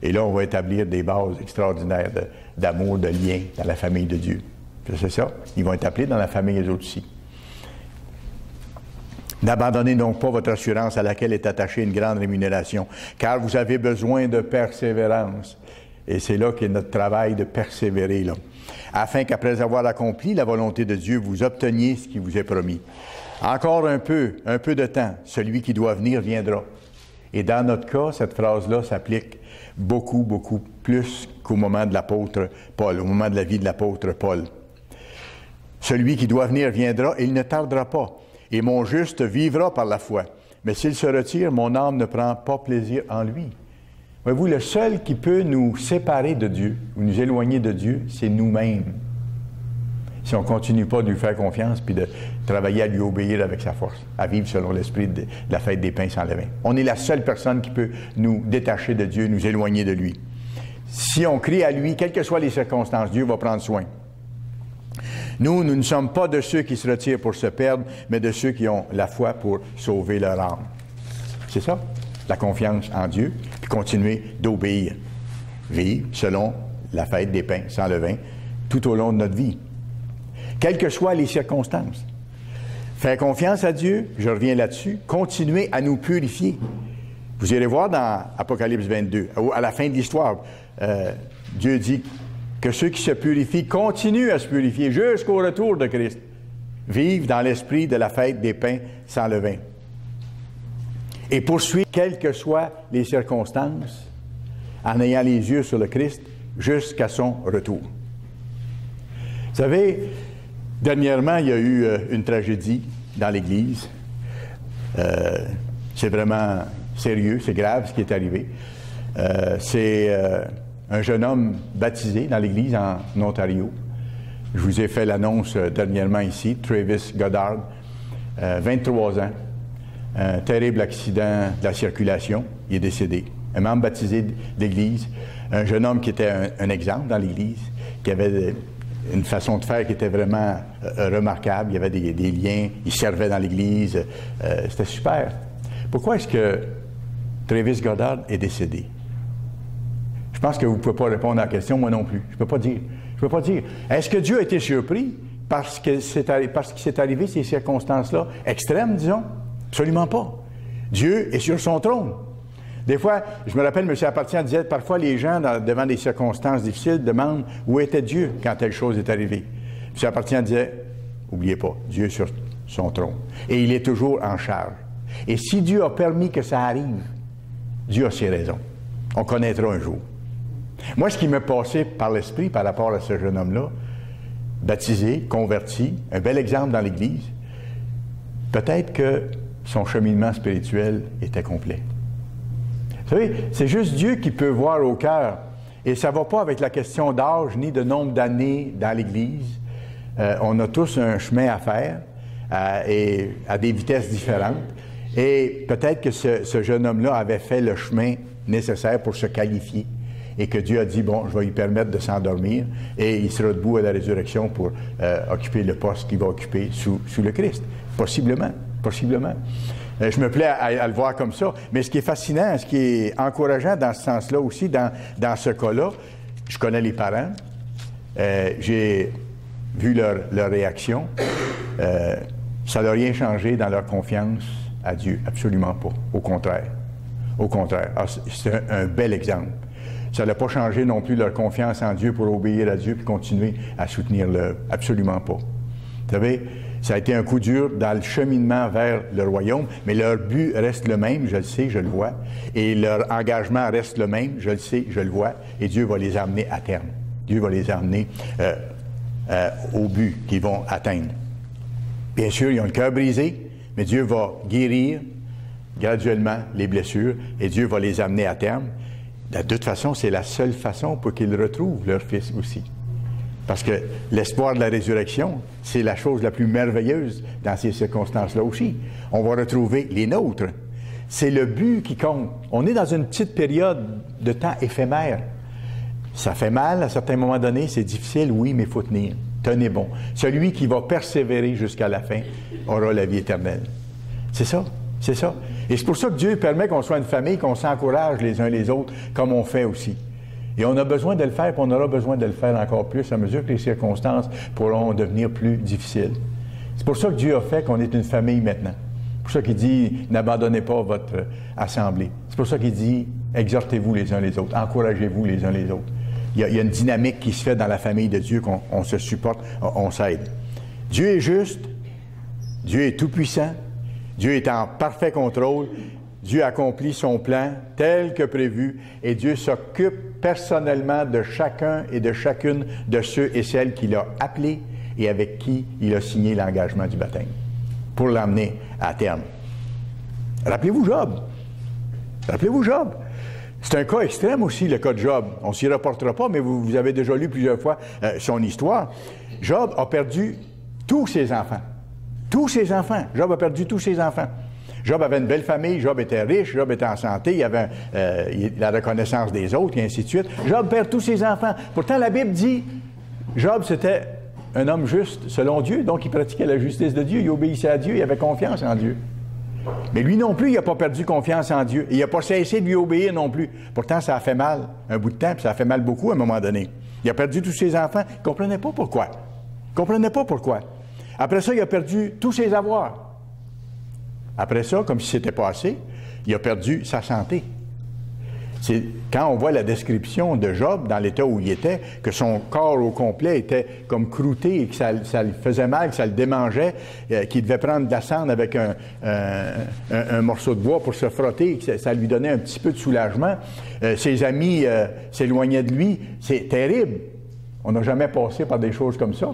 Et là, on va établir des bases extraordinaires d'amour, de lien dans la famille de Dieu. C'est ça. Ils vont être appelés dans la famille des autres aussi. N'abandonnez donc pas votre assurance à laquelle est attachée une grande rémunération, car vous avez besoin de persévérance. Et c'est là qu'est notre travail de persévérer, là. Afin qu'après avoir accompli la volonté de Dieu, vous obteniez ce qui vous est promis. Encore un peu de temps, celui qui doit venir viendra. Et dans notre cas, cette phrase-là s'applique beaucoup, beaucoup plus qu'au moment de l'apôtre Paul, au moment de la vie de l'apôtre Paul. Celui qui doit venir viendra et il ne tardera pas. Et mon juste vivra par la foi. Mais s'il se retire, mon âme ne prend pas plaisir en lui. Voyez-vous, le seul qui peut nous séparer de Dieu, ou nous éloigner de Dieu, c'est nous-mêmes. Si on ne continue pas de lui faire confiance, puis de travailler à lui obéir avec sa force, à vivre selon l'esprit de la fête des pains sans levain. On est la seule personne qui peut nous détacher de Dieu, nous éloigner de lui. Si on crie à lui, quelles que soient les circonstances, Dieu va prendre soin. Nous ne sommes pas de ceux qui se retirent pour se perdre, mais de ceux qui ont la foi pour sauver leur âme. C'est ça, la confiance en Dieu, puis continuer d'obéir. Vivre selon la fête des pains sans levain, tout au long de notre vie. Quelles que soient les circonstances. Faire confiance à Dieu, je reviens là-dessus, continuer à nous purifier. Vous irez voir dans Apocalypse 22, à la fin de l'histoire, Dieu dit que ceux qui se purifient continuent à se purifier jusqu'au retour de Christ. Vivent dans l'esprit de la fête des pains sans levain. Et poursuivre, quelles que soient les circonstances, en ayant les yeux sur le Christ jusqu'à son retour. Vous savez, dernièrement, il y a eu une tragédie dans l'Église. C'est vraiment sérieux, c'est grave ce qui est arrivé. C'est un jeune homme baptisé dans l'Église en Ontario Je vous ai fait l'annonce dernièrement ici, Travis Goddard, 23 ans, un terrible accident de la circulation, il est décédé. Un membre baptisé d'Église, un jeune homme qui était un exemple dans l'Église, qui avait une façon de faire qui était vraiment remarquable, il y avait des liens, il servait dans l'Église, c'était super. Pourquoi est-ce que Travis Goddard est décédé? Je pense que vous ne pouvez pas répondre à la question, moi non plus. Je ne peux pas dire. Je peux pas dire. Est-ce que Dieu a été surpris parce qu'il s'est arrivé ces circonstances-là extrêmes, disons? Absolument pas. Dieu est sur son trône. Des fois, je me rappelle, M. Appartient disait, parfois les gens, devant des circonstances difficiles, demandent où était Dieu quand telle chose est arrivée. M. Appartient disait, n'oubliez pas, Dieu est sur son trône. Et il est toujours en charge. Et si Dieu a permis que ça arrive, Dieu a ses raisons. On connaîtra un jour. Moi, ce qui m'est passé par l'esprit par rapport à ce jeune homme-là, baptisé, converti, un bel exemple dans l'Église, peut-être que son cheminement spirituel était complet. Vous savez, c'est juste Dieu qui peut voir au cœur. Et ça ne va pas avec la question d'âge ni de nombre d'années dans l'Église. On a tous un chemin à faire et à des vitesses différentes. Et peut-être que ce jeune homme-là avait fait le chemin nécessaire pour se qualifier. Et que Dieu a dit, bon, je vais lui permettre de s'endormir et il sera debout à la résurrection pour occuper le poste qu'il va occuper sous le Christ. Possiblement. Je me plais à le voir comme ça. Mais ce qui est fascinant, ce qui est encourageant dans ce sens-là aussi, dans ce cas-là, je connais les parents, j'ai vu leur réaction. Ça n'a rien changé dans leur confiance à Dieu. Absolument pas. Au contraire. Alors, c'est un bel exemple. Ça n'a pas changé non plus leur confiance en Dieu pour obéir à Dieu et continuer à soutenir l'œuvre. Absolument pas. Vous savez, ça a été un coup dur dans le cheminement vers le royaume, mais leur but reste le même, je le sais, je le vois. Et leur engagement reste le même, je le sais, je le vois. Et Dieu va les amener à terme. Dieu va les amener au but qu'ils vont atteindre. Bien sûr, ils ont le cœur brisé, mais Dieu va guérir graduellement les blessures et Dieu va les amener à terme. De toute façon, c'est la seule façon pour qu'ils retrouvent leur fils aussi. Parce que l'espoir de la résurrection, c'est la chose la plus merveilleuse dans ces circonstances-là aussi. On va retrouver les nôtres. C'est le but qui compte. On est dans une petite période de temps éphémère. Ça fait mal à certains moments donnés, c'est difficile, oui, mais il faut tenir. Tenez bon. Celui qui va persévérer jusqu'à la fin aura la vie éternelle. C'est ça. C'est ça. Et c'est pour ça que Dieu permet qu'on soit une famille, qu'on s'encourage les uns les autres, comme on fait aussi. Et on a besoin de le faire, puis on aura besoin de le faire encore plus à mesure que les circonstances pourront devenir plus difficiles. C'est pour ça que Dieu a fait qu'on est une famille maintenant. C'est pour ça qu'il dit, n'abandonnez pas votre assemblée. C'est pour ça qu'il dit, exhortez-vous les uns les autres, encouragez-vous les uns les autres. Il y a une dynamique qui se fait dans la famille de Dieu, qu'on se supporte, on s'aide. Dieu est juste, Dieu est tout-puissant, Dieu est en parfait contrôle, Dieu accomplit son plan tel que prévu et Dieu s'occupe personnellement de chacun et de chacune de ceux et celles qu'il a appelés et avec qui il a signé l'engagement du baptême pour l'emmener à terme. Rappelez-vous Job. C'est un cas extrême aussi, le cas de Job. On ne s'y reportera pas, mais vous avez déjà lu plusieurs fois son histoire. Job a perdu tous ses enfants. Job a perdu tous ses enfants. Job avait une belle famille, Job était riche, Job était en santé, il avait la reconnaissance des autres, et ainsi de suite. Job perd tous ses enfants. Pourtant, la Bible dit, Job, c'était un homme juste selon Dieu, donc il pratiquait la justice de Dieu, il obéissait à Dieu, il avait confiance en Dieu. Mais lui non plus, il n'a pas perdu confiance en Dieu. Il n'a pas cessé de lui obéir non plus. Pourtant, ça a fait mal un bout de temps, puis ça a fait mal beaucoup à un moment donné. Il a perdu tous ses enfants, il ne comprenait pas pourquoi. Après ça, il a perdu tous ses avoirs. Après ça, comme si c'était pas assez, il a perdu sa santé. C'est quand on voit la description de Job dans l'état où il était, que son corps au complet était comme croûté et que ça le faisait mal, que ça le démangeait, qu'il devait prendre de la cendre avec un morceau de bois pour se frotter, que ça lui donnait un petit peu de soulagement. Ses amis s'éloignaient de lui. C'est terrible. On n'a jamais passé par des choses comme ça.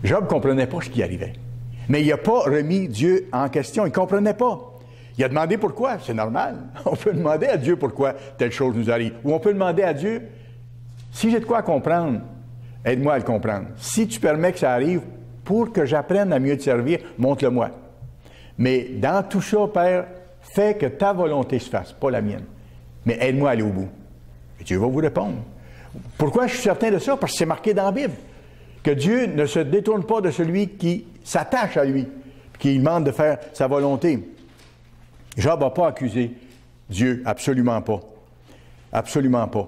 Job ne comprenait pas ce qui arrivait. Mais il n'a pas remis Dieu en question. Il ne comprenait pas. Il a demandé pourquoi. C'est normal. On peut demander à Dieu pourquoi telle chose nous arrive. Ou on peut demander à Dieu, si j'ai de quoi comprendre, aide-moi à le comprendre. Si tu permets que ça arrive, pour que j'apprenne à mieux te servir, montre-le-moi. Mais dans tout ça, Père, fais que ta volonté se fasse, pas la mienne. Mais aide-moi à aller au bout. Et Dieu va vous répondre. Pourquoi je suis certain de ça? Parce que c'est marqué dans la Bible. Que Dieu ne se détourne pas de celui qui s'attache à lui, qui lui demande de faire sa volonté. Job n'a pas accusé Dieu, absolument pas. Absolument pas.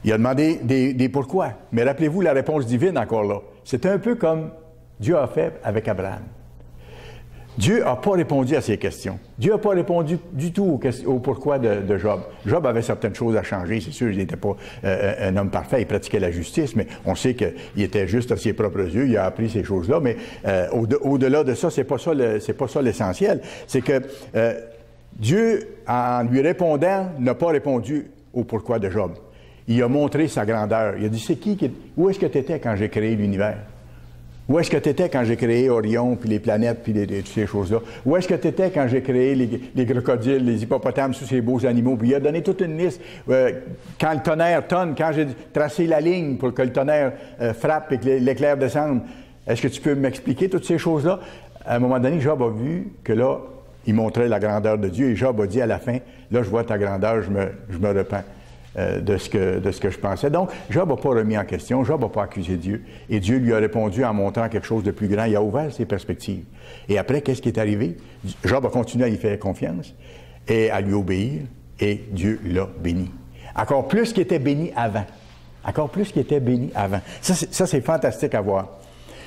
Il a demandé des pourquoi. Mais rappelez-vous la réponse divine encore là. C'est un peu comme Dieu a fait avec Abraham. Dieu n'a pas répondu à ces questions. Dieu n'a pas répondu du tout au pourquoi de Job. Job avait certaines choses à changer. C'est sûr, il n'était pas un homme parfait. Il pratiquait la justice, mais on sait qu'il était juste à ses propres yeux. Il a appris ces choses-là. Mais au-delà de ça, c'est pas ça l'essentiel. C'est que Dieu, en lui répondant, n'a pas répondu au pourquoi de Job. Il a montré sa grandeur. Il a dit, où est-ce que tu étais quand j'ai créé l'univers? Où est-ce que tu étais quand j'ai créé Orion, puis les planètes, puis toutes ces choses-là? Où est-ce que tu étais quand j'ai créé les crocodiles, les hippopotames, tous ces beaux animaux? Puis il a donné toute une liste. Quand le tonnerre tonne, quand j'ai tracé la ligne pour que le tonnerre frappe et que l'éclair descende, est-ce que tu peux m'expliquer toutes ces choses-là? À un moment donné, Job a vu que là, il montrait la grandeur de Dieu et Job a dit à la fin, là, je vois ta grandeur, je me repens. De ce que je pensais. Donc, Job n'a pas remis en question, Job n'a pas accusé Dieu. Et Dieu lui a répondu en montrant quelque chose de plus grand. Il a ouvert ses perspectives. Et après, qu'est-ce qui est arrivé? Job a continué à lui faire confiance et à lui obéir, et Dieu l'a béni. Encore plus qu'il était béni avant. Encore plus qu'il était béni avant. Ça, c'est fantastique à voir.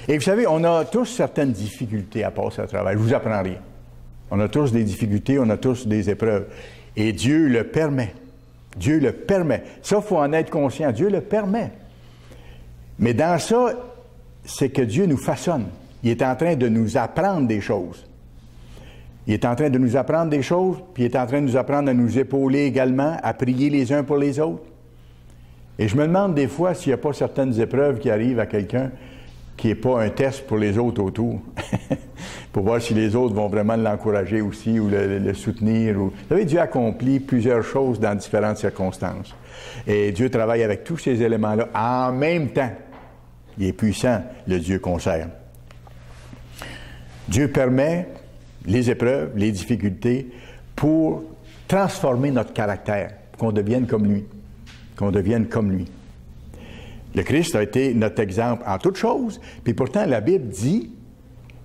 Et vous savez, on a tous certaines difficultés à passer à travers. Je vous apprends rien. On a tous des difficultés, on a tous des épreuves. Et Dieu le permet. Dieu le permet. Ça, il faut en être conscient. Dieu le permet. Mais dans ça, c'est que Dieu nous façonne. Il est en train de nous apprendre des choses. Il est en train de nous apprendre des choses, puis il est en train de nous apprendre à nous épauler également, à prier les uns pour les autres. Et je me demande des fois s'il n'y a pas certaines épreuves qui arrivent à quelqu'un qui n'est pas un test pour les autres autour. Pour voir si les autres vont vraiment l'encourager aussi ou le soutenir. Vous savez, Dieu accomplit plusieurs choses dans différentes circonstances. Et Dieu travaille avec tous ces éléments-là en même temps. Il est puissant, le Dieu qu'on sert. Dieu permet les épreuves, les difficultés pour transformer notre caractère, pour qu'on devienne comme lui. Qu'on devienne comme lui. Le Christ a été notre exemple en toutes choses, puis pourtant la Bible dit,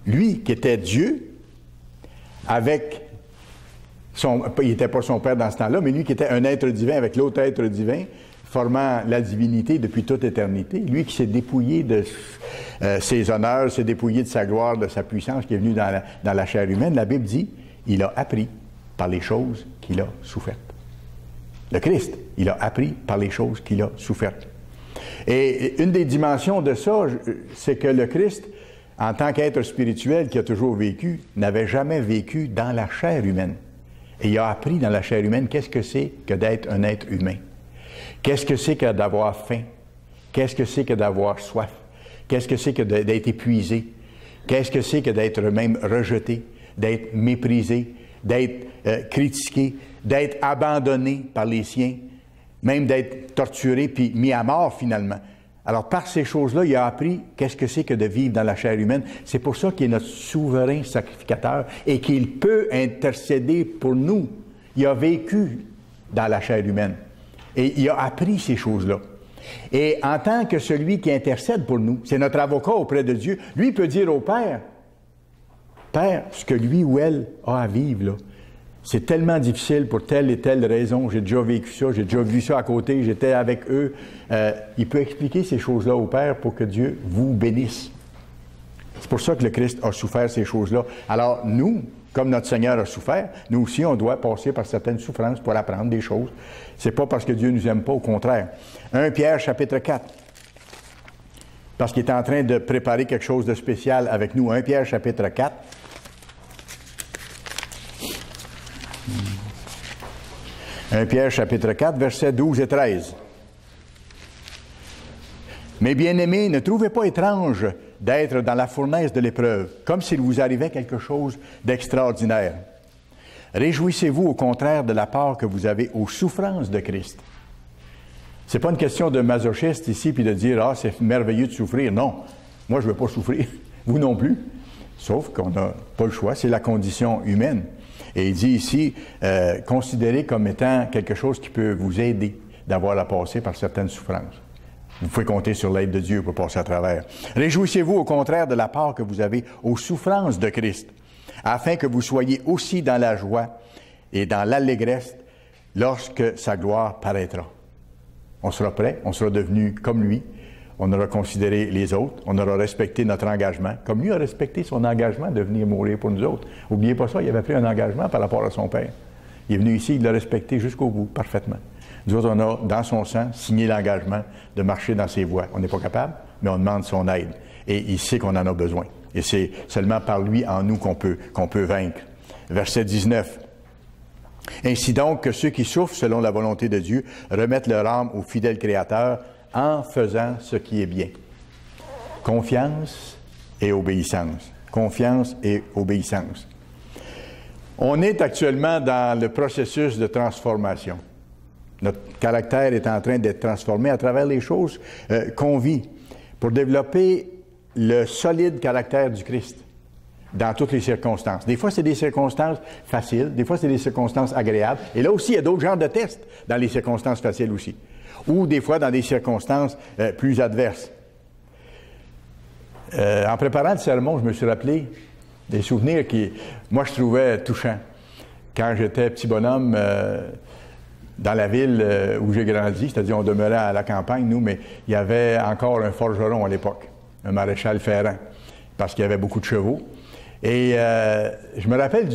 lui qui était Dieu, avec il n'était pas son Père dans ce temps-là, mais lui qui était un être divin avec l'autre être divin, formant la divinité depuis toute éternité, lui qui s'est dépouillé de ses honneurs, s'est dépouillé de sa gloire, de sa puissance qui est venue dans la chair humaine, la Bible dit, il a appris par les choses qu'il a souffertes. Le Christ, il a appris par les choses qu'il a souffertes. Et une des dimensions de ça, c'est que le Christ, en tant qu'être spirituel qui a toujours vécu, n'avait jamais vécu dans la chair humaine. Et il a appris dans la chair humaine qu'est-ce que c'est que d'être un être humain. Qu'est-ce que c'est que d'avoir faim. Qu'est-ce que c'est que d'avoir soif. Qu'est-ce que c'est que d'être épuisé. Qu'est-ce que c'est que d'être même rejeté, d'être méprisé, d'être critiqué, d'être abandonné par les siens, même d'être torturé puis mis à mort finalement. Alors, par ces choses-là, il a appris qu'est-ce que c'est que de vivre dans la chair humaine. C'est pour ça qu'il est notre souverain sacrificateur et qu'il peut intercéder pour nous. Il a vécu dans la chair humaine et il a appris ces choses-là. Et en tant que celui qui intercède pour nous, c'est notre avocat auprès de Dieu, lui peut dire au Père, « Père, ce que lui ou elle a à vivre, là, c'est tellement difficile pour telle et telle raison. J'ai déjà vécu ça, j'ai déjà vu ça à côté, j'étais avec eux. » Il peut expliquer ces choses-là au Père pour que Dieu vous bénisse. C'est pour ça que le Christ a souffert ces choses-là. Alors, nous, comme notre Seigneur a souffert, nous aussi, on doit passer par certaines souffrances pour apprendre des choses. C'est pas parce que Dieu nous aime pas, au contraire. 1 Pierre, chapitre 4. Parce qu'il est en train de préparer quelque chose de spécial avec nous. 1 Pierre, chapitre 4. « 1 Pierre, chapitre 4, versets 12 et 13. « Mes bien-aimés, ne trouvez pas étrange d'être dans la fournaise de l'épreuve, comme s'il vous arrivait quelque chose d'extraordinaire. Réjouissez-vous au contraire de la part que vous avez aux souffrances de Christ, C'est pas une question de masochiste ici, puis de dire « Ah, c'est merveilleux de souffrir ». Non, moi je ne veux pas souffrir, vous non plus. Sauf qu'on n'a pas le choix, c'est la condition humaine. Et il dit ici, considérez comme étant quelque chose qui peut vous aider d'avoir à passer par certaines souffrances. Vous pouvez compter sur l'aide de Dieu pour passer à travers. Réjouissez-vous au contraire de la part que vous avez aux souffrances de Christ, afin que vous soyez aussi dans la joie et dans l'allégresse lorsque sa gloire paraîtra. On sera prêt, on sera devenu comme lui, on aura considéré les autres, on aura respecté notre engagement, comme lui a respecté son engagement de venir mourir pour nous autres. N'oubliez pas ça, il avait pris un engagement par rapport à son Père. Il est venu ici, il l'a respecté jusqu'au bout, parfaitement. Nous autres, on a, dans son sang, signé l'engagement de marcher dans ses voies. On n'est pas capable, mais on demande son aide. Et il sait qu'on en a besoin. Et c'est seulement par lui, en nous, qu'on peut vaincre. Verset 19. Ainsi donc que ceux qui souffrent selon la volonté de Dieu remettent leur âme au fidèle Créateur en faisant ce qui est bien. Confiance et obéissance. Confiance et obéissance. On est actuellement dans le processus de transformation. Notre caractère est en train d'être transformé à travers les choses qu'on vit pour développer le solide caractère du Christ dans toutes les circonstances. Des fois, c'est des circonstances faciles, des fois, c'est des circonstances agréables. Et là aussi, il y a d'autres genres de tests dans les circonstances faciles aussi. Ou des fois, dans des circonstances plus adverses. En préparant le sermon, je me suis rappelé des souvenirs qui, moi, je trouvais touchants. Quand j'étais petit bonhomme dans la ville où j'ai grandi, c'est-à-dire on demeurait à la campagne, nous, mais il y avait encore un forgeron à l'époque, un maréchal Ferrand, parce qu'il y avait beaucoup de chevaux. Et je me rappelle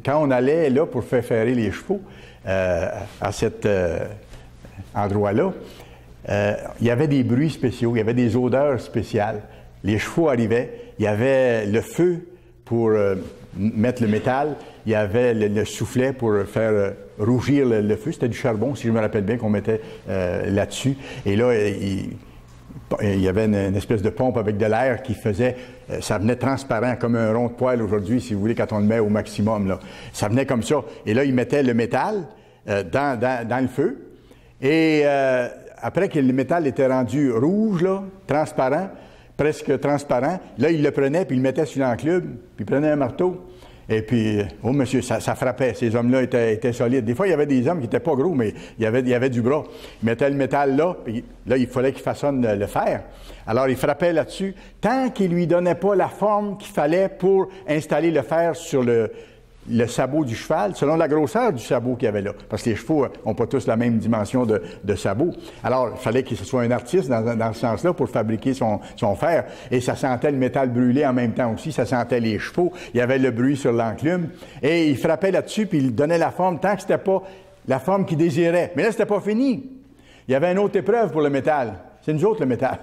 quand on allait là pour faire ferrer les chevaux à cet endroit-là, il y avait des bruits spéciaux, il y avait des odeurs spéciales. Les chevaux arrivaient, il y avait le feu pour mettre le métal, il y avait le soufflet pour faire rougir le feu. C'était du charbon, si je me rappelle bien, qu'on mettait là-dessus. Et là, il y avait une espèce de pompe avec de l'air qui faisait... ça venait transparent, comme un rond de poêle aujourd'hui, si vous voulez, quand on le met au maximum, là. Ça venait comme ça. Et là, il mettait le métal dans le feu. Et après que le métal était rendu rouge, là, transparent, presque transparent, là, il le prenait, puis il le mettait sur l'enclume, puis il prenait un marteau. Et puis, oh monsieur, ça frappait. Ces hommes-là étaient solides. Des fois, il y avait des hommes qui n'étaient pas gros, mais il y avait du bras. Ils mettaient le métal là, puis là, il fallait qu'il façonne le fer. Alors, il frappait là-dessus, tant qu'il ne lui donnait pas la forme qu'il fallait pour installer le fer sur le sabot du cheval, selon la grosseur du sabot qu'il y avait là. Parce que les chevaux n'ont pas tous la même dimension de sabot. Alors, il fallait qu'il soit un artiste dans ce sens-là pour fabriquer son fer. Et ça sentait le métal brûlé en même temps aussi. Ça sentait les chevaux. Il y avait le bruit sur l'enclume. Et il frappait là-dessus, puis il donnait la forme tant que c'était pas la forme qu'il désirait. Mais là, c'était pas fini. Il y avait une autre épreuve pour le métal. C'est nous autres, le métal.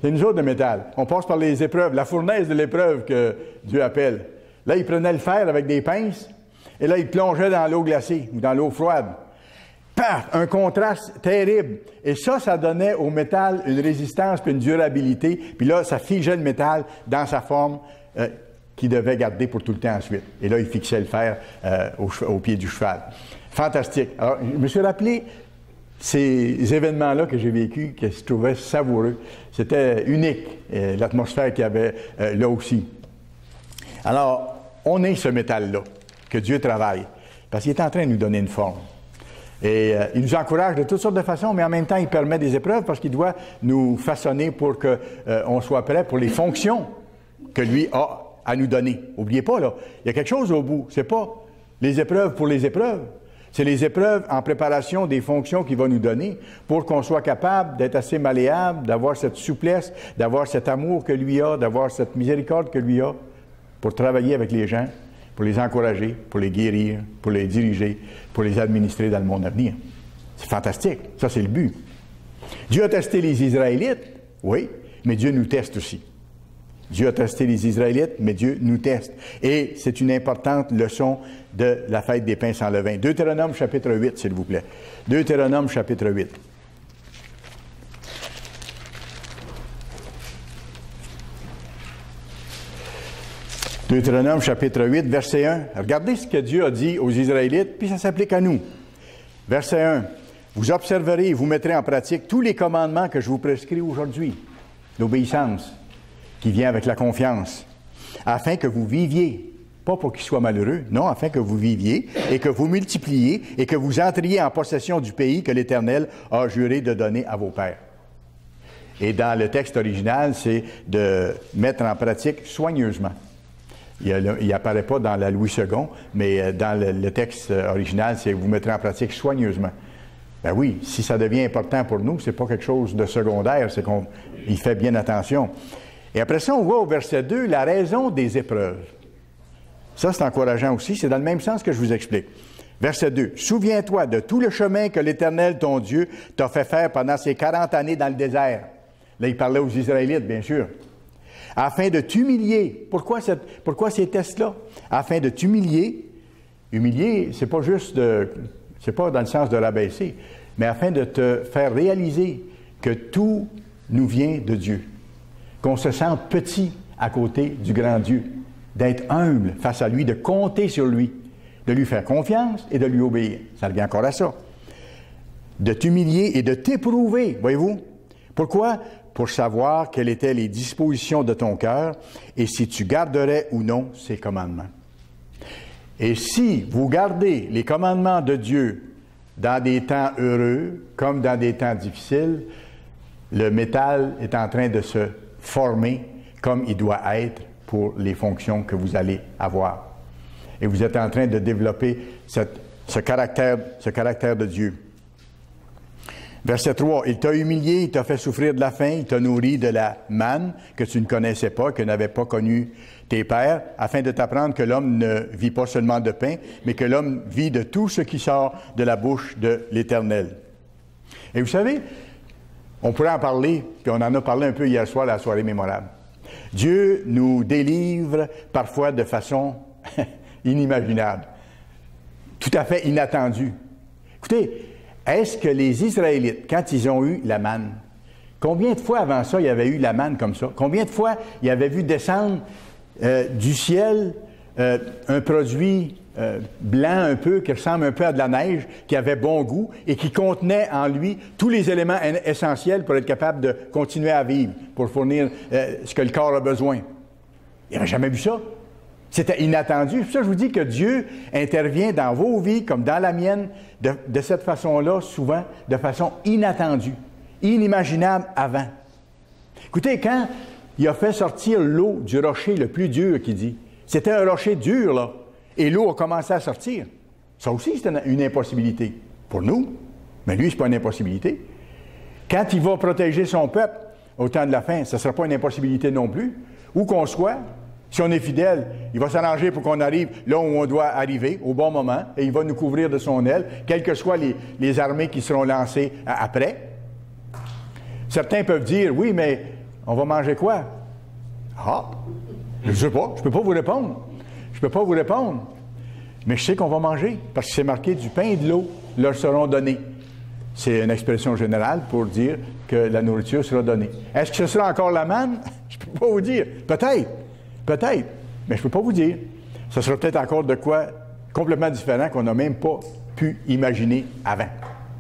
C'est nous autres, le métal. On passe par les épreuves. La fournaise de l'épreuve que Dieu appelle. Là, il prenait le fer avec des pinces, et là, il plongeait dans l'eau glacée ou dans l'eau froide. Paf! Un contraste terrible. Et ça donnait au métal une résistance puis une durabilité. Puis là, ça figeait le métal dans sa forme qu'il devait garder pour tout le temps ensuite. Et là, il fixait le fer au pied du cheval. Fantastique. Alors, je me suis rappelé ces événements-là que j'ai vécus, que je trouvais savoureux. C'était unique, l'atmosphère qu'il y avait là aussi. Alors, on est ce métal-là, que Dieu travaille, parce qu'il est en train de nous donner une forme. Et il nous encourage de toutes sortes de façons, mais en même temps, il permet des épreuves parce qu'il doit nous façonner pour qu'on soit prêt pour les fonctions que lui a à nous donner. N'oubliez pas, là, il y a quelque chose au bout. C'est pas les épreuves pour les épreuves. C'est les épreuves en préparation des fonctions qu'il va nous donner pour qu'on soit capable d'être assez malléable, d'avoir cette souplesse, d'avoir cet amour que lui a, d'avoir cette miséricorde que lui a, pour travailler avec les gens, pour les encourager, pour les guérir, pour les diriger, pour les administrer dans le monde à venir. C'est fantastique. Ça, c'est le but. Dieu a testé les Israélites, oui, mais Dieu nous teste aussi. Dieu a testé les Israélites, mais Dieu nous teste. Et c'est une importante leçon de la fête des pains sans levain. Deutéronome chapitre 8, s'il vous plaît. Deutéronome chapitre 8. Deutéronome chapitre 8, verset 1. Regardez ce que Dieu a dit aux Israélites, puis ça s'applique à nous. Verset 1. vous observerez et vous mettrez en pratique tous les commandements que je vous prescris aujourd'hui. L'obéissance qui vient avec la confiance, afin que vous viviez, pas pour qu'ils soient malheureux, non, afin que vous viviez et que vous multipliez et que vous entriez en possession du pays que l'Éternel a juré de donner à vos pères. Et dans le texte original, c'est de mettre en pratique soigneusement. Il n'apparaît pas dans la Louis II, mais dans le texte original, c'est « vous mettrez en pratique soigneusement ». Ben oui, si ça devient important pour nous, c'est pas quelque chose de secondaire, c'est qu'on y fait bien attention. Et après ça, on voit au verset 2 la raison des épreuves. Ça, c'est encourageant aussi, c'est dans le même sens que je vous explique. Verset 2. « Souviens-toi de tout le chemin que l'Éternel, ton Dieu, t'a fait faire pendant ces 40 années dans le désert. » Là, il parlait aux Israélites, bien sûr. « Afin de t'humilier. » Pourquoi ces tests-là? « Afin de t'humilier. » Humilier, c'est pas juste c'est pas dans le sens de l'abaisser, mais afin de te faire réaliser que tout nous vient de Dieu. Qu'on se sente petit à côté du grand Dieu. D'être humble face à lui, de compter sur lui, de lui faire confiance et de lui obéir. Ça revient encore à ça. De t'humilier et de t'éprouver, voyez-vous. Pourquoi? Pour savoir quelles étaient les dispositions de ton cœur et si tu garderais ou non ses commandements. Et si vous gardez les commandements de Dieu dans des temps heureux comme dans des temps difficiles, le métal est en train de se former comme il doit être pour les fonctions que vous allez avoir. Et vous êtes en train de développer ce caractère de Dieu. Verset 3, « Il t'a humilié, il t'a fait souffrir de la faim, il t'a nourri de la manne que tu ne connaissais pas, que n'avaient pas connu tes pères, afin de t'apprendre que l'homme ne vit pas seulement de pain, mais que l'homme vit de tout ce qui sort de la bouche de l'Éternel. » Et vous savez, on pourrait en parler, puis on en a parlé un peu hier soir à la soirée mémorable. Dieu nous délivre parfois de façon inimaginable, tout à fait inattendue. Écoutez, est-ce que les Israélites, quand ils ont eu la manne, combien de fois avant ça il y avait eu la manne comme ça? Combien de fois ils avaient vu descendre du ciel un produit blanc un peu, qui ressemble un peu à de la neige, qui avait bon goût et qui contenait en lui tous les éléments essentiels pour être capable de continuer à vivre, pour fournir ce que le corps a besoin? Il n'avait jamais vu ça. C'était inattendu. C'est pour ça que je vous dis que Dieu intervient dans vos vies comme dans la mienne de cette façon-là, souvent de façon inattendue, inimaginable avant. Écoutez, quand il a fait sortir l'eau du rocher le plus dur, qu'il dit, c'était un rocher dur, là, et l'eau a commencé à sortir. Ça aussi, c'était une impossibilité pour nous, mais lui, c'est pas une impossibilité. Quand il va protéger son peuple au temps de la fin, ça ne sera pas une impossibilité non plus. Où qu'on soit, si on est fidèle, il va s'arranger pour qu'on arrive là où on doit arriver, au bon moment, et il va nous couvrir de son aile, quelles que soient les armées qui seront lancées après. Certains peuvent dire, oui, mais on va manger quoi? Ah, je ne sais pas, je ne peux pas vous répondre. Je ne peux pas vous répondre. Mais je sais qu'on va manger, parce que c'est marqué du pain et de l'eau leur seront donnés. C'est une expression générale pour dire que la nourriture sera donnée. Est-ce que ce sera encore la manne? Je ne peux pas vous dire. Peut-être, mais je ne peux pas vous dire. Ce sera peut-être encore de quoi complètement différent qu'on n'a même pas pu imaginer avant.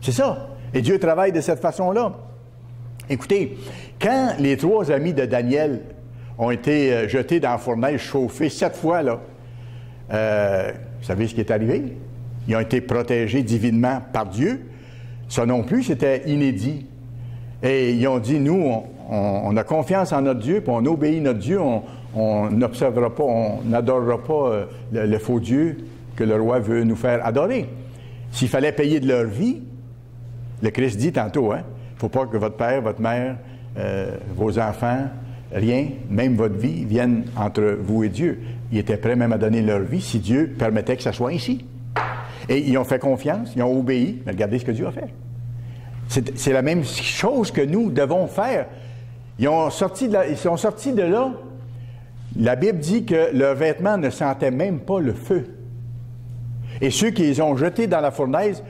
C'est ça. Et Dieu travaille de cette façon-là. Écoutez, quand les 3 amis de Daniel ont été jetés dans la fournaise chauffée 7 fois, là, vous savez ce qui est arrivé? Ils ont été protégés divinement par Dieu. Ça non plus, c'était inédit. Et ils ont dit, nous, on a confiance en notre Dieu, puis on obéit notre Dieu, on n'observera pas, on n'adorera pas le faux Dieu que le roi veut nous faire adorer. S'il fallait payer de leur vie, le Christ dit tantôt, il ne faut pas que votre père, votre mère, vos enfants, rien, même votre vie, viennent entre vous et Dieu. Ils étaient prêts même à donner leur vie si Dieu permettait que ça soit ainsi. Et ils ont fait confiance, ils ont obéi, mais regardez ce que Dieu a fait. C'est la même chose que nous devons faire. Ils sont sortis de là. La Bible dit que leurs vêtements ne sentaient même pas le feu. Et ceux qui les ont jetés dans la fournaise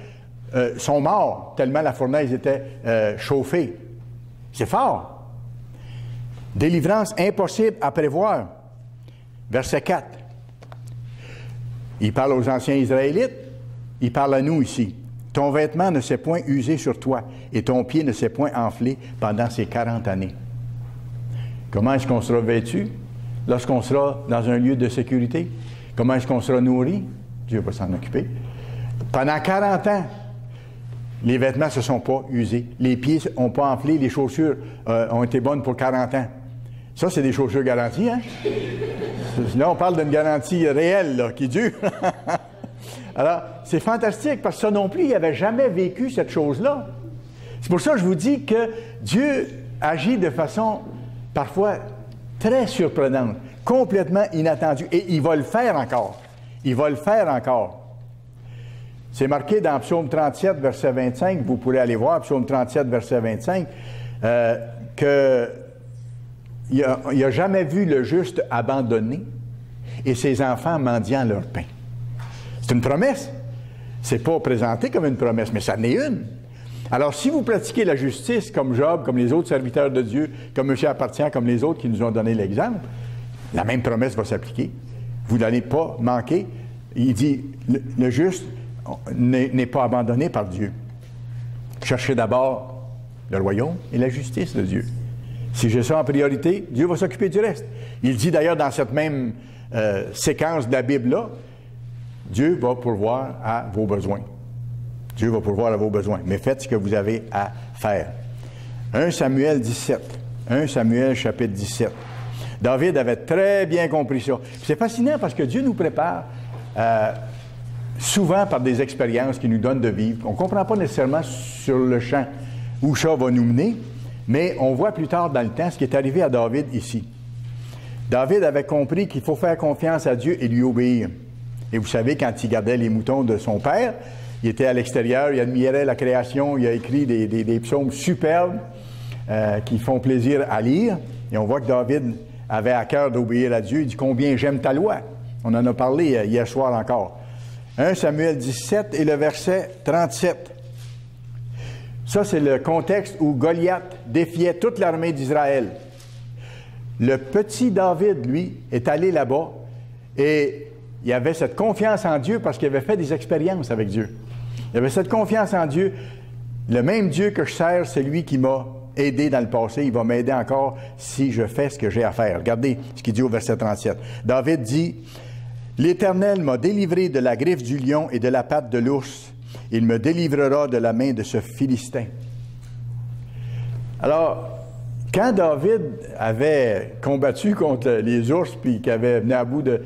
sont morts, tellement la fournaise était chauffée. C'est fort. Délivrance impossible à prévoir. Verset 4. Il parle aux anciens Israélites, il parle à nous ici. Ton vêtement ne s'est point usé sur toi, et ton pied ne s'est point enflé pendant ces 40 années. Comment est-ce qu'on sera vêtu lorsqu'on sera dans un lieu de sécurité? Comment est-ce qu'on sera nourri? Dieu va s'en occuper. Pendant 40 ans, les vêtements ne se sont pas usés. Les pieds n'ont pas enflé. Les chaussures ont été bonnes pour 40 ans. Ça, c'est des chaussures garanties, hein? Là, on parle d'une garantie réelle, là, qui dure. Alors, c'est fantastique, parce que ça non plus, il n'avait jamais vécu cette chose-là. C'est pour ça que je vous dis que Dieu agit de façon, parfois, très surprenante, complètement inattendue. Et il va le faire encore. Il va le faire encore. C'est marqué dans Psaume 37, verset 25, vous pourrez aller voir, Psaume 37, verset 25, qu'il n'a jamais vu le juste abandonné et ses enfants mendiant leur pain. C'est une promesse. C'est pas présenté comme une promesse, mais ça en est une. Alors, si vous pratiquez la justice comme Job, comme les autres serviteurs de Dieu, comme M. Appartient, comme les autres qui nous ont donné l'exemple, la même promesse va s'appliquer. Vous n'allez pas manquer. Il dit, le juste n'est pas abandonné par Dieu. Cherchez d'abord le royaume et la justice de Dieu. Si j'ai ça en priorité, Dieu va s'occuper du reste. Il dit d'ailleurs dans cette même séquence de la Bible-là, Dieu va pourvoir à vos besoins. Dieu va pourvoir à vos besoins. Mais faites ce que vous avez à faire. 1 Samuel 17. 1 Samuel chapitre 17. David avait très bien compris ça. C'est fascinant parce que Dieu nous prépare souvent par des expériences qu'il nous donne de vivre. On ne comprend pas nécessairement sur le champ où ça va nous mener, mais on voit plus tard dans le temps ce qui est arrivé à David ici. David avait compris qu'il faut faire confiance à Dieu et lui obéir. Et vous savez, quand il gardait les moutons de son père, il était à l'extérieur, il admirait la création, il a écrit des psaumes superbes qui font plaisir à lire. Et on voit que David avait à cœur d'obéir à Dieu. Il dit « Combien j'aime ta loi ». On en a parlé hier soir encore. 1 Samuel 17 et le verset 37. Ça, c'est le contexte où Goliath défiait toute l'armée d'Israël. Le petit David, lui, est allé là-bas et il avait cette confiance en Dieu parce qu'il avait fait des expériences avec Dieu. Il avait cette confiance en Dieu. Le même Dieu que je sers, c'est lui qui m'a aidé dans le passé. Il va m'aider encore si je fais ce que j'ai à faire. Regardez ce qu'il dit au verset 37. David dit, « L'Éternel m'a délivré de la griffe du lion et de la patte de l'ours. Il me délivrera de la main de ce Philistin. » Alors, quand David avait combattu contre les ours puis qu'il avait venu à bout de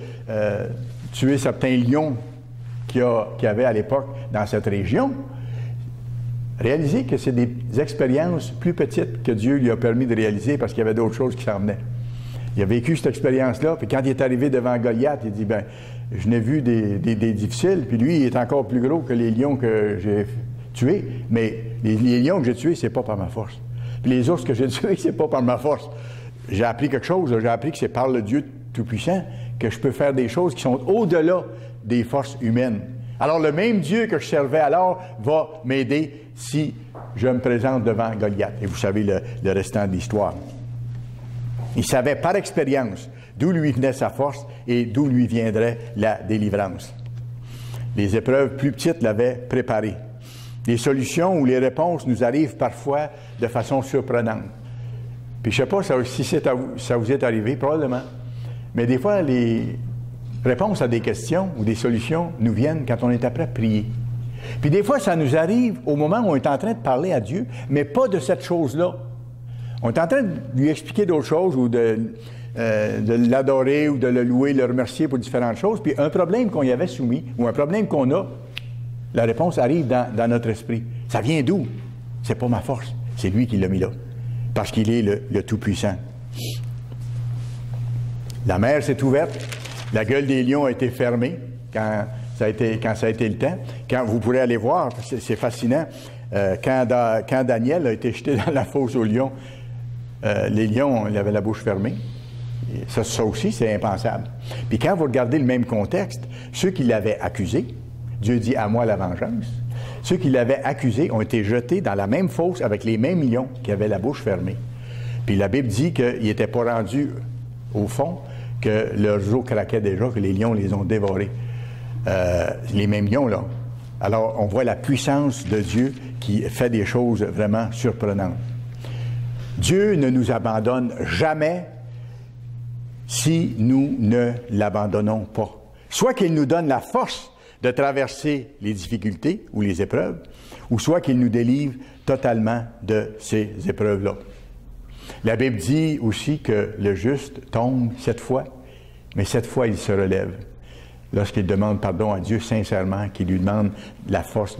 tuer certains lions qu'il y avait à l'époque dans cette région, réalisez que c'est des expériences plus petites que Dieu lui a permis de réaliser parce qu'il y avait d'autres choses qui s'en venaient. Il a vécu cette expérience-là, puis quand il est arrivé devant Goliath, il dit, ben, je n'ai vu des difficiles, puis lui, il est encore plus gros que les lions que j'ai tués, mais les lions que j'ai tués, c'est pas par ma force. Puis les ours que j'ai tués, c'est pas par ma force. J'ai appris quelque chose, j'ai appris que c'est par le Dieu Tout-Puissant que je peux faire des choses qui sont au-delà des forces humaines. Alors, le même Dieu que je servais alors va m'aider si je me présente devant Goliath. Et vous savez le restant de l'histoire. Il savait par expérience d'où lui venait sa force et d'où lui viendrait la délivrance. Les épreuves plus petites l'avaient préparé. Les solutions ou les réponses nous arrivent parfois de façon surprenante. Puis je ne sais pas si ça vous est arrivé, probablement, mais des fois, les réponses à des questions ou des solutions nous viennent quand on est après à prier. Puis des fois, ça nous arrive au moment où on est en train de parler à Dieu, mais pas de cette chose-là. On est en train de lui expliquer d'autres choses ou de l'adorer ou de le louer, le remercier pour différentes choses. Puis un problème qu'on y avait soumis ou un problème qu'on a, la réponse arrive dans notre esprit. Ça vient d'où? C'est pas ma force. C'est lui qui l'a mis là. Parce qu'il est le Tout-Puissant. La mer s'est ouverte. La gueule des lions a été fermée quand ça a été le temps. Quand vous pourrez aller voir, c'est fascinant, quand Daniel a été jeté dans la fosse aux lions, les lions, ils avaient la bouche fermée. Et ça aussi, c'est impensable. Puis quand vous regardez le même contexte, ceux qui l'avaient accusé, Dieu dit « à moi la vengeance », ceux qui l'avaient accusé ont été jetés dans la même fosse avec les mêmes lions qui avaient la bouche fermée. Puis la Bible dit qu'ils n'étaient pas rendus au fond, que leurs os craquaient déjà, que les lions les ont dévorés. Les mêmes lions, là. Alors, on voit la puissance de Dieu qui fait des choses vraiment surprenantes. Dieu ne nous abandonne jamais si nous ne l'abandonnons pas. Soit qu'il nous donne la force de traverser les difficultés ou les épreuves, ou soit qu'il nous délivre totalement de ces épreuves-là. La Bible dit aussi que le juste tombe 7 fois, mais 7 fois il se relève. Lorsqu'il demande pardon à Dieu sincèrement, qu'il lui demande la force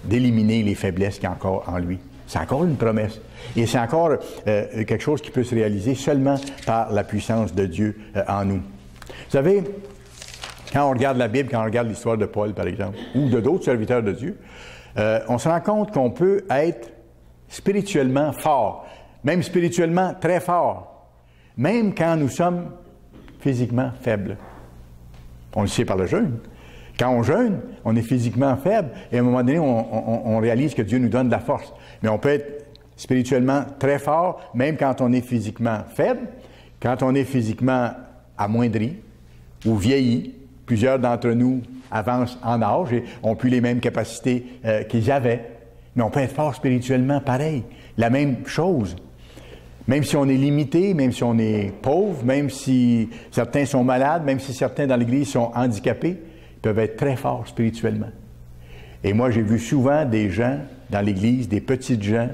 d'éliminer les faiblesses qu'il y a encore en lui. C'est encore une promesse. Et c'est encore quelque chose qui peut se réaliser seulement par la puissance de Dieu en nous. Vous savez, quand on regarde la Bible, quand on regarde l'histoire de Paul, par exemple, ou de d'autres serviteurs de Dieu, on se rend compte qu'on peut être spirituellement fort, même spirituellement très fort, même quand nous sommes physiquement faibles. On le sait par le jeûne. Quand on jeûne, on est physiquement faible et à un moment donné, on réalise que Dieu nous donne de la force. Mais on peut être spirituellement très fort, même quand on est physiquement faible, quand on est physiquement amoindri ou vieilli. Plusieurs d'entre nous avancent en âge et n'ont plus les mêmes capacités qu'ils avaient. Mais on peut être fort spirituellement pareil. La même chose. Même si on est limité, même si on est pauvre, même si certains sont malades, même si certains dans l'Église sont handicapés, ils peuvent être très forts spirituellement. Et moi, j'ai vu souvent des gens dans l'Église, des petites gens,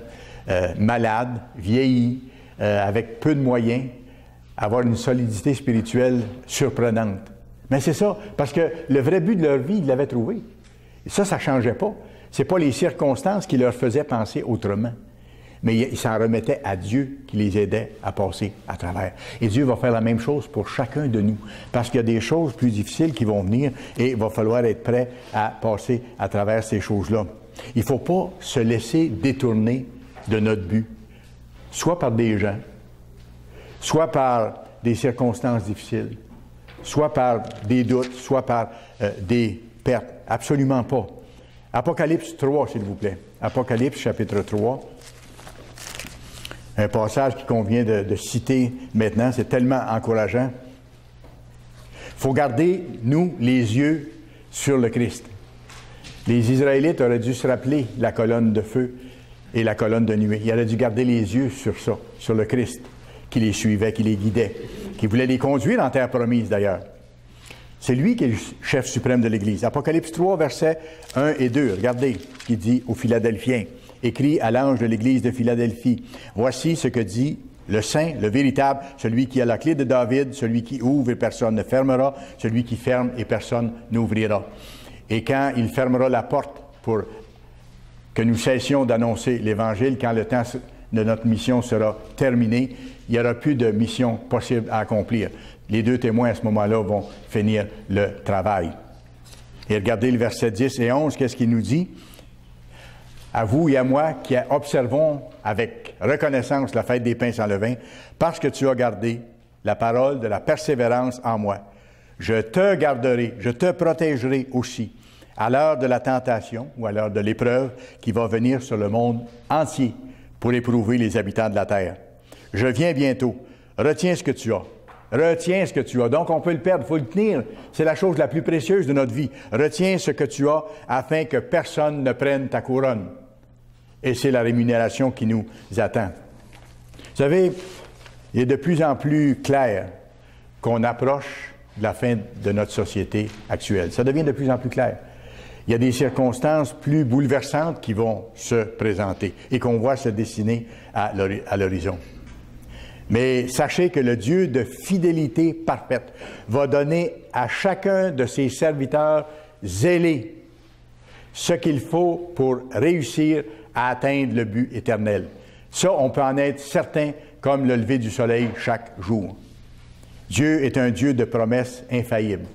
malades, vieillis, avec peu de moyens, avoir une solidité spirituelle surprenante. Mais c'est ça, parce que le vrai but de leur vie, ils l'avaient trouvé. Et ça ne changeait pas. Ce n'est pas les circonstances qui leur faisaient penser autrement. Mais ils s'en remettaient à Dieu qui les aidait à passer à travers. Et Dieu va faire la même chose pour chacun de nous. Parce qu'il y a des choses plus difficiles qui vont venir et il va falloir être prêt à passer à travers ces choses-là. Il ne faut pas se laisser détourner de notre but. Soit par des gens, soit par des circonstances difficiles, soit par des doutes, soit par des pertes. Absolument pas. Apocalypse 3, s'il vous plaît. Apocalypse, chapitre 3. Un passage qui convient de citer maintenant, c'est tellement encourageant. Il faut garder, nous, les yeux sur le Christ. Les Israélites auraient dû se rappeler la colonne de feu et la colonne de nuée. Ils auraient dû garder les yeux sur ça, sur le Christ, qui les suivait, qui les guidait, qui voulait les conduire en terre promise d'ailleurs. C'est lui qui est le chef suprême de l'Église. Apocalypse 3, versets 1 et 2. Regardez ce qu'il dit aux Philadelphiens. Écrit à l'ange de l'Église de Philadelphie. Voici ce que dit le Saint, le véritable, celui qui a la clé de David, celui qui ouvre et personne ne fermera, celui qui ferme et personne n'ouvrira. Et quand il fermera la porte pour que nous cessions d'annoncer l'Évangile, quand le temps de notre mission sera terminé, il n'y aura plus de mission possible à accomplir. Les deux témoins à ce moment-là vont finir le travail. Et regardez le verset 10 et 11, qu'est-ce qu'il nous dit? À vous et à moi qui observons avec reconnaissance la fête des pains sans levain, parce que tu as gardé la parole de la persévérance en moi. Je te garderai, je te protégerai aussi à l'heure de la tentation ou à l'heure de l'épreuve qui va venir sur le monde entier pour éprouver les habitants de la terre. Je viens bientôt. Retiens ce que tu as. Retiens ce que tu as. Donc, on peut le perdre, il faut le tenir. C'est la chose la plus précieuse de notre vie. Retiens ce que tu as afin que personne ne prenne ta couronne. Et c'est la rémunération qui nous attend. Vous savez, il est de plus en plus clair qu'on approche de la fin de notre société actuelle. Ça devient de plus en plus clair. Il y a des circonstances plus bouleversantes qui vont se présenter et qu'on voit se dessiner à l'horizon. Mais sachez que le Dieu de fidélité parfaite va donner à chacun de ses serviteurs zélés ce qu'il faut pour réussir à atteindre le but éternel. Ça, on peut en être certain comme le lever du soleil chaque jour. Dieu est un Dieu de promesses infaillibles.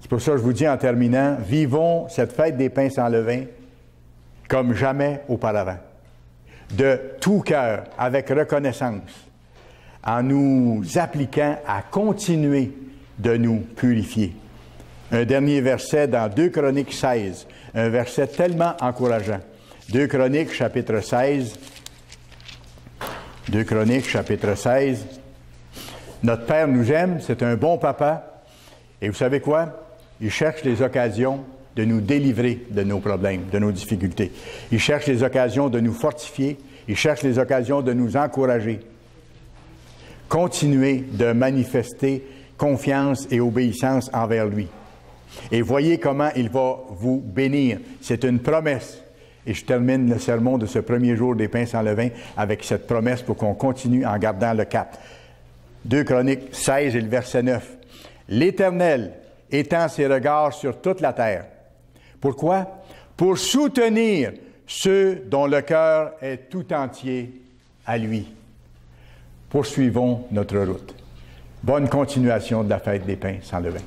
C'est pour ça que je vous dis en terminant, vivons cette fête des pains sans levain comme jamais auparavant. De tout cœur, avec reconnaissance, en nous appliquant à continuer de nous purifier. Un dernier verset dans 2 Chroniques 16, un verset tellement encourageant. 2 Chroniques, chapitre 16. 2 Chroniques, chapitre 16. Notre Père nous aime, c'est un bon papa. Et vous savez quoi? Il cherche des occasions de nous délivrer de nos problèmes, de nos difficultés. Il cherche les occasions de nous fortifier. Il cherche les occasions de nous encourager. Continuez de manifester confiance et obéissance envers lui. Et voyez comment il va vous bénir. C'est une promesse. Et je termine le sermon de ce premier jour des pains sans levain avec cette promesse pour qu'on continue en gardant le cap. 2 Chroniques 16 et le verset 9. L'Éternel étend ses regards sur toute la terre. Pourquoi? Pour soutenir ceux dont le cœur est tout entier à lui. Poursuivons notre route. Bonne continuation de la fête des pains sans levain.